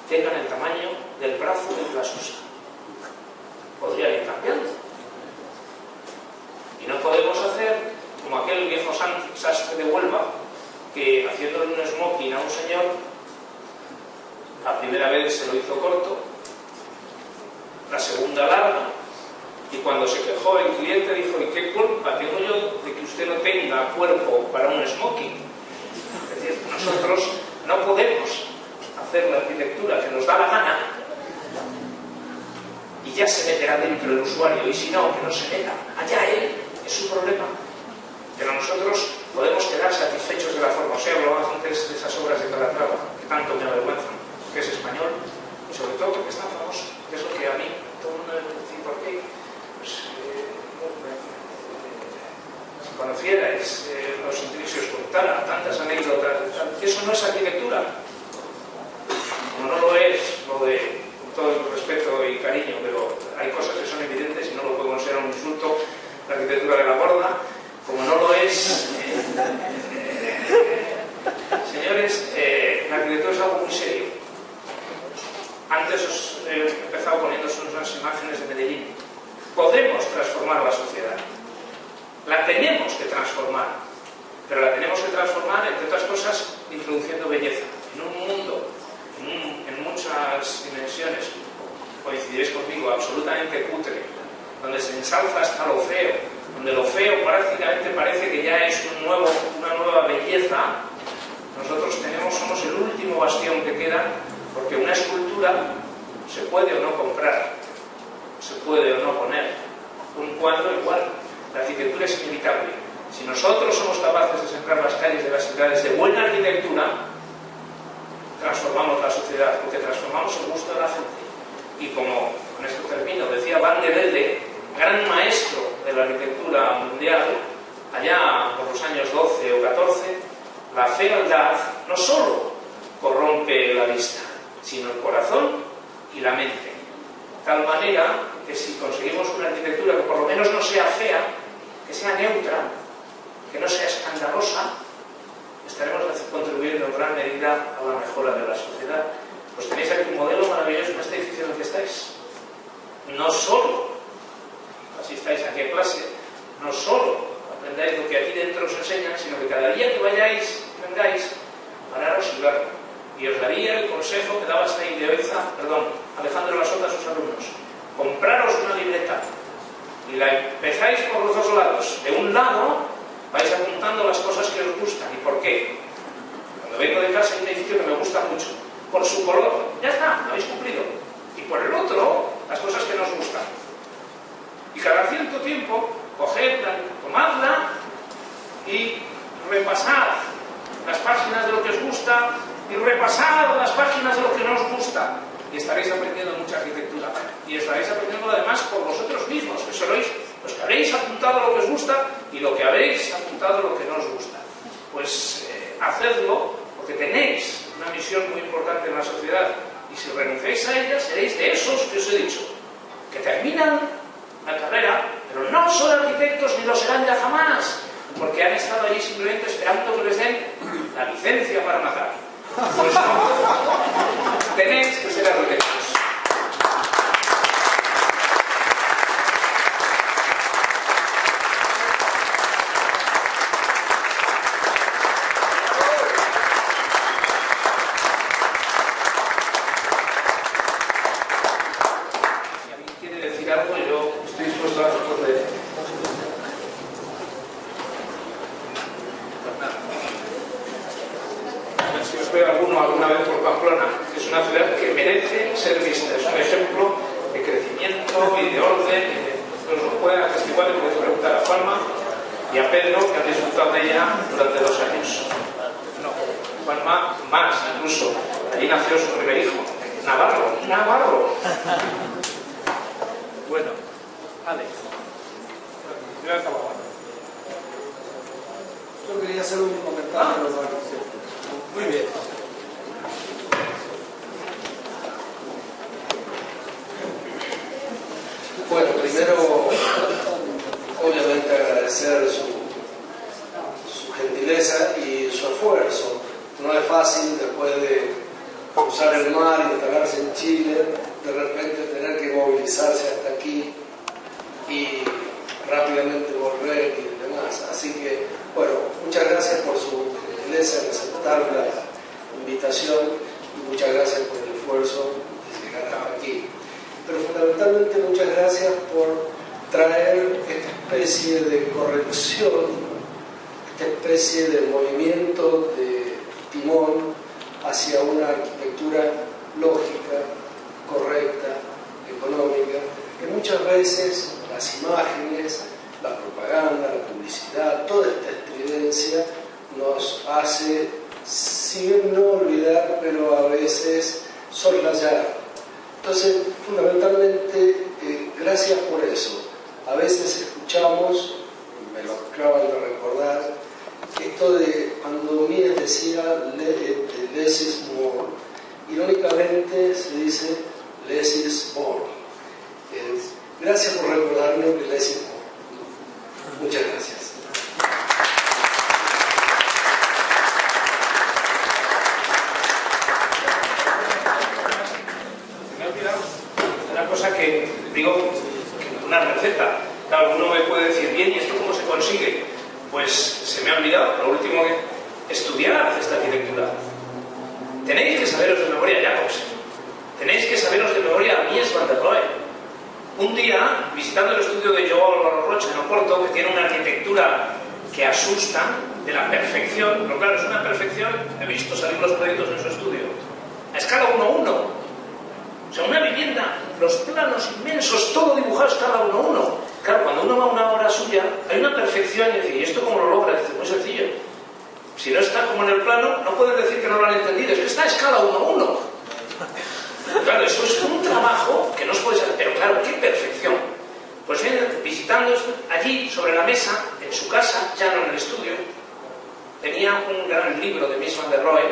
tengan el tamaño del brazo del que las usa. Podría ir cambiando. Y no podemos hacer como aquel viejo sastre de Huelva que, haciéndole un smoking a un señor, la primera vez se lo hizo corto, la segunda larga, y cuando se quejó el cliente dijo: ¿y qué culpa tengo yo de que usted no tenga cuerpo para un smoking? Es decir, nosotros no podemos hacer la arquitectura que nos da la gana y ya se meterá dentro el usuario, y si no, que no se meta, allá él, es su problema. Pero nosotros podemos quedar satisfechos de la forma. O sea, hablaba antes de esas obras de Calatrava, que tanto me avergüenzan, que es español, y sobre todo porque es tan famoso, que es lo que a mí todo el mundo me dice: ¿por qué? Pues, si conocierais los intricios contara tantas anécdotas, eso no es arquitectura. Como no lo es, lo de, con todo el respeto y cariño, pero hay cosas que son evidentes y no lo puedo considerar un insulto, la arquitectura de la borda, como no lo es. Señores, la arquitectura es algo muy serio. Antes os he empezado poniéndose unas imágenes de Medellín. Podemos transformar la sociedad. La tenemos que transformar. Pero la tenemos que transformar, entre otras cosas, introduciendo belleza. En un mundo, en muchas dimensiones, coincidiréis conmigo, absolutamente cutre, donde se ensalza hasta lo feo, donde lo feo prácticamente parece que ya es una nueva belleza. Nosotros somos el último bastión que queda, porque una escultura se puede o no comprar, se puede o no poner. Un cuadro igual. La arquitectura es inevitable. Si nosotros somos capaces de sembrar las calles de las ciudades de buena arquitectura, transformamos la sociedad, porque transformamos el gusto de la gente. Y como, con esto termino, decía Van der Velde, gran maestro de la arquitectura mundial, allá por los años 12 o 14, la fealdad no solo corrompe la vista, sino el corazón y la mente. De tal manera que si conseguimos una arquitectura que por lo menos no sea fea, que sea neutra, que no sea escandalosa, estaremos contribuyendo en gran medida a la mejora de la sociedad. Pues tenéis aquí un modelo maravilloso en este edificio en el que estáis. No solo asistáis aquí a clase, no solo aprendáis lo que aquí dentro os enseñan, sino que cada día que vayáis, vengáis, pararos y verlo. Y os daría el consejo que daba Alejandro Lasota a sus alumnos: compraros una libreta y la empezáis por los dos lados. De un lado vais apuntando las cosas que os gustan. ¿Y por qué? Cuando vengo de casa hay un edificio que me gusta mucho, por su color, ya está, lo habéis cumplido. Y por el otro, las cosas que nos gustan. Y cada cierto tiempo, cogedla, tomadla y repasad las páginas de lo que os gusta y repasad las páginas de lo que no os gusta. Y estaréis aprendiendo mucha arquitectura. Y estaréis aprendiendo además por vosotros mismos, que sois los que habréis apuntado lo que os gusta y lo que habéis apuntado lo que no os gusta. Pues hacedlo, porque tenéis una misión muy importante en la sociedad. Y si renunciáis a ella, seréis de esos que os he dicho, que terminan la carrera, pero no son arquitectos ni lo serán ya jamás, porque han estado allí simplemente esperando que les den la licencia para matar. Pues no, tenéis que ser arquitectos. Si alguien quiere decir algo, yo estoy dispuesto a responder. Si os veo alguna vez por Pamplona, es una ciudad que merece ser vista, es un ejemplo de crecimiento y de orden. Os lo pueden atestiguar y podéis preguntar a Juanma y a Pedro, que han disfrutado de ella durante 2 años. No, Juanma más, incluso. Allí nació su primer hijo, Navarro. Bueno, Alex. Yo he acabado. Yo quería hacer un comentario. Muy bien. Bueno, primero, obviamente agradecer su gentileza y su esfuerzo. No es fácil después de cruzar el mar y instalarse en Chile, de repente tener que movilizarse hasta aquí y rápidamente volver y demás. Así que, bueno, muchas gracias por su gentileza en aceptar la invitación y muchas gracias por el esfuerzo de llegar hasta aquí. Pero fundamentalmente muchas gracias por traer esta especie de corrección, esta especie de movimiento de timón hacia una arquitectura lógica, correcta, económica, que muchas veces las imágenes, la propaganda, la publicidad, toda esta estridencia nos hace, si bien no olvidar, pero a veces soslayar. Entonces, fundamentalmente, gracias por eso. A veces escuchamos, me lo acaban de recordar, esto de cuando Mies decía less is more, irónicamente se dice less is more. Gracias por recordarme que less is more. Muchas gracias. Una cosa que digo, que una receta, claro, uno me puede decir, bien, ¿y esto cómo se consigue? Pues se me ha olvidado, lo último que estudiar esta arquitectura. Tenéis que saberos de memoria Jacobsen, tenéis que saberos de memoria Mies van der Rohe. Un día, visitando el estudio de Joao Álvaro Rocha en Oporto, que tiene una arquitectura que asusta de la perfección, pero claro, es una perfección, he visto salir los proyectos en su estudio, a escala 1:1. O sea, una vivienda, los planos inmensos, todo dibujado a escala 1:1. Claro, cuando uno va a una obra suya, hay una perfección y dice, ¿y esto cómo lo logra? Dice, muy sencillo. Si no está como en el plano, no pueden decir que no lo han entendido, es que está a escala 1:1. Claro, eso es un trabajo que no os podéis hacer, pero claro, qué perfección. Pues bien, visitando allí, sobre la mesa, en su casa, ya no en el estudio, tenía un gran libro de Mies van der Rohe.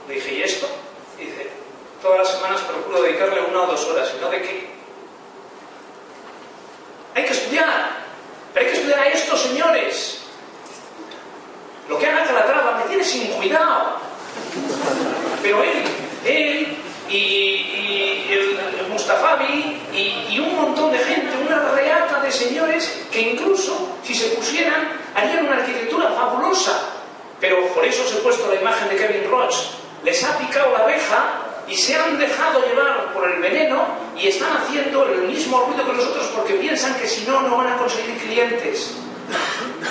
Le dije, ¿y esto? Y dice, todas las semanas procuro dedicarle 1 o 2 horas, ¿y no de qué? Hay que estudiar, pero hay que estudiar a estos señores. Lo que haga Calatrava me tiene sin cuidado. Pero él y el Mustafavi y un montón de gente, una reata de señores que incluso, si se pusieran, harían una arquitectura fabulosa. Pero por eso os he puesto la imagen de Kevin Roach. Les ha picado la abeja y se han dejado llevar por el veneno y están haciendo el mismo ruido que nosotros porque piensan que si no, no van a conseguir clientes.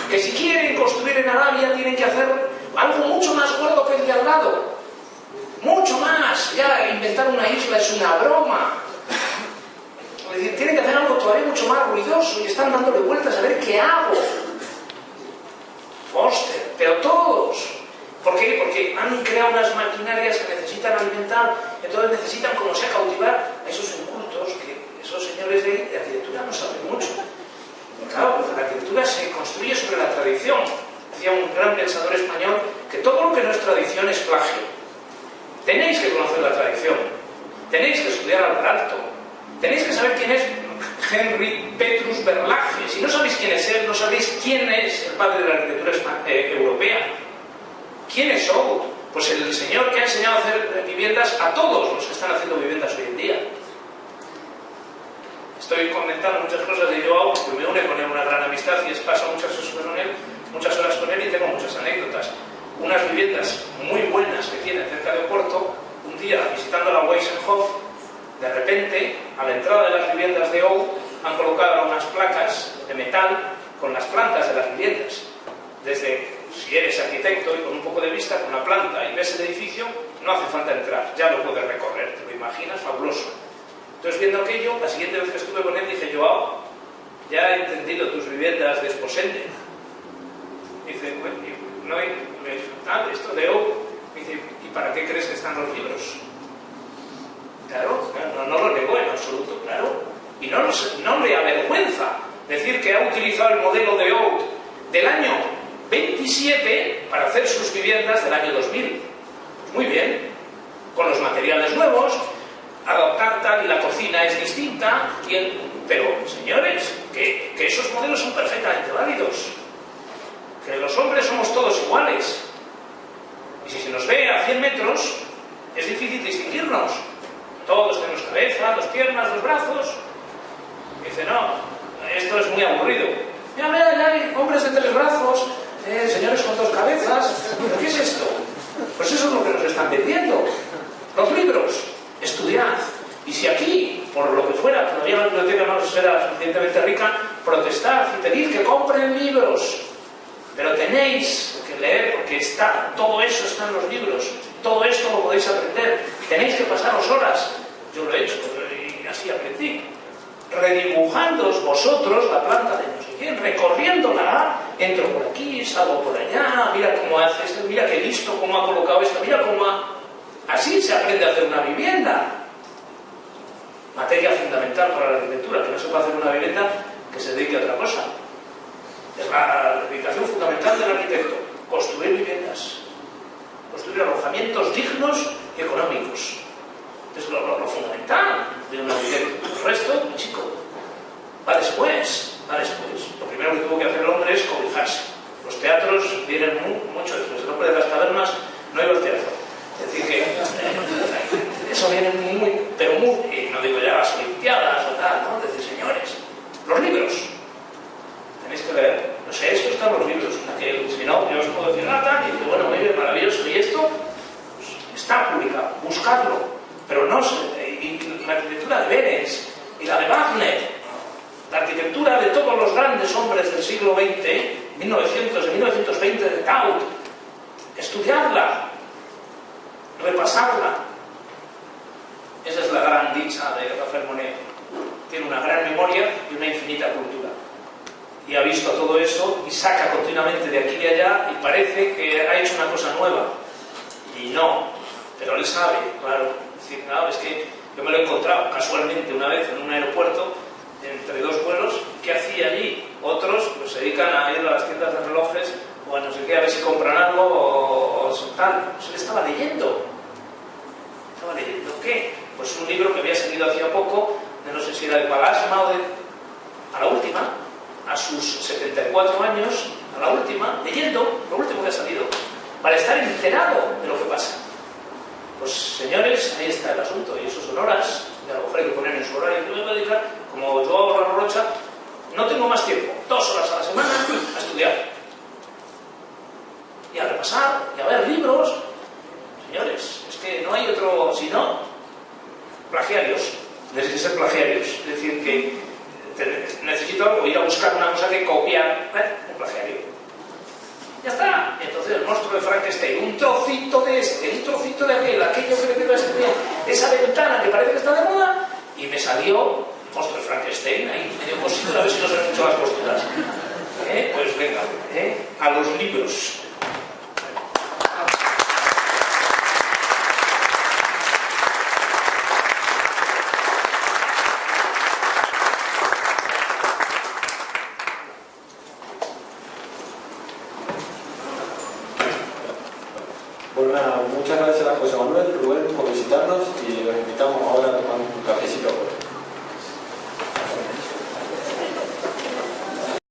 Que si quieren construir en Arabia tienen que hacer algo mucho más gordo que el de al lado. Mucho más. Ya inventar una isla es una broma. Es decir, tienen que hacer algo todavía mucho más ruidoso y están dándole vueltas a ver qué hago. Foster, pero todos. ¿Por qué? Porque han creado unas maquinarias que necesitan alimentar, entonces necesitan, como sea, cautivar a esos incultos que esos señores de arquitectura no saben mucho. Claro, pues la arquitectura se construye sobre la tradición. Decía un gran pensador español que todo lo que no es tradición es plagio. Tenéis que conocer la tradición, tenéis que estudiar al Alto, tenéis que saber quién es Henry Petrus Berlage. Si no sabéis quién es él, no sabéis quién es el padre de la arquitectura europea. ¿Quién es Oud? Pues el señor que ha enseñado a hacer viviendas a todos los que están haciendo viviendas hoy en día. Estoy comentando muchas cosas de Joao, porque me une con él una gran amistad y paso muchas horas con él y tengo muchas anécdotas. Unas viviendas muy buenas que tiene cerca de Oporto, un día visitando la Weissenhof, de repente, a la entrada de las viviendas de Oud, han colocado unas placas de metal con las plantas de las viviendas. Desde, si eres arquitecto y con un poco de vista, con la planta y ves el edificio, no hace falta entrar, ya lo puedes recorrer, te lo imaginas, fabuloso. Entonces, viendo aquello, la siguiente vez que estuve con él, dije, Joao, ya he entendido tus viviendas de Esposende. Dice, bueno, no hay... esto de Oud. Dice, ¿y para qué crees que están los libros? Claro, no lo negó en absoluto, claro. Y no le avergüenza decir que ha utilizado el modelo de Oud del año 27 para hacer sus viviendas del año 2000. Pues muy bien, con los materiales nuevos, adaptar tal, y la cocina es distinta, pero señores, que esos modelos son perfectamente válidos, que los hombres somos todos iguales, y si se nos ve a 100 metros es difícil distinguirnos. Todos tenemos cabeza, dos piernas, dos brazos. Dice, no, esto es muy aburrido. Ya hay hombres de 3 brazos, señores con 2 cabezas. ¿Qué es esto? Pues eso es lo que nos están vendiendo. Los libros, estudiad. Y si aquí, por lo que fuera, todavía la biblioteca no será suficientemente rica, protestad y pedid que compren libros. Pero tenéis que leer, porque todo eso está en los libros. Todo esto lo podéis aprender. Tenéis que pasaros horas. Yo lo he hecho y así aprendí. Redibujándoos vosotros la planta de no sé quién, recorriéndola, entro por aquí, salgo por allá, mira cómo hace esto, mira qué listo, cómo ha colocado esto, mira cómo ha... Así se aprende a hacer una vivienda. Materia fundamental para la arquitectura, que no se puede hacer una vivienda que se dedique a otra cosa. Es la dedicación fundamental del arquitecto, construir viviendas, construir alojamientos dignos y económicos. Es lo fundamental de una vivienda. El resto, muy chico. Va después. Lo primero que tuvo que hacer el hombre es cobijarse. Los teatros vienen mucho después. El hombre de las cavernas no iba al teatro. Es decir que eso viene pero muy, y no digo ya las olimpiadas o tal, ¿no? Es decir, señores, los libros. Tenéis que leer. No sé, esto está en los libros. Si no, yo os puedo decir nada, y digo, bueno, muy bien, maravilloso. Y esto pues, está publicado. Buscadlo. Pero no sé, y la arquitectura de Behrens y la de Wagner, la arquitectura de todos los grandes hombres del siglo XX, 1920 de Taut, estudiarla, repasarla. Esa es la gran dicha de Rafael Moneo. Tiene una gran memoria y una infinita cultura. Y ha visto todo eso y saca continuamente de aquí y de allá y parece que ha hecho una cosa nueva. Y no, pero él sabe, claro. Es decir, claro, es que yo me lo he encontrado casualmente una vez en un aeropuerto entre 2 vuelos. ¿Qué hacía allí? Otros pues se dedican a ir a las tiendas de relojes o a no sé qué, a ver si compran algo o tal. Pues él estaba leyendo. ¿Estaba leyendo qué? Pues un libro que había salido hacía poco, de no sé si era de Palasma o de... A la última, a sus 74 años, a la última, leyendo lo último que ha salido, para estar enterado de lo que pasa. Pues señores, ahí está el asunto, y eso son horas, y a lo mejor hay que poner en su horario. Yo me voy a dedicar, como yo hago la Rocha, no tengo más tiempo, 2 horas a la semana a estudiar. Y a repasar, y a ver libros. Señores, es que no hay otro, si no, Frankenstein, un trocito de este, un trocito de aquel, aquello que le quedó a este, esa ventana que parece que está de moda, y me salió monstruo de Frankenstein, ahí medio cosido, a ver si no se han hecho las costuras. Pues venga, a los libros. Pues nada, muchas gracias a José Manuel, Rubén.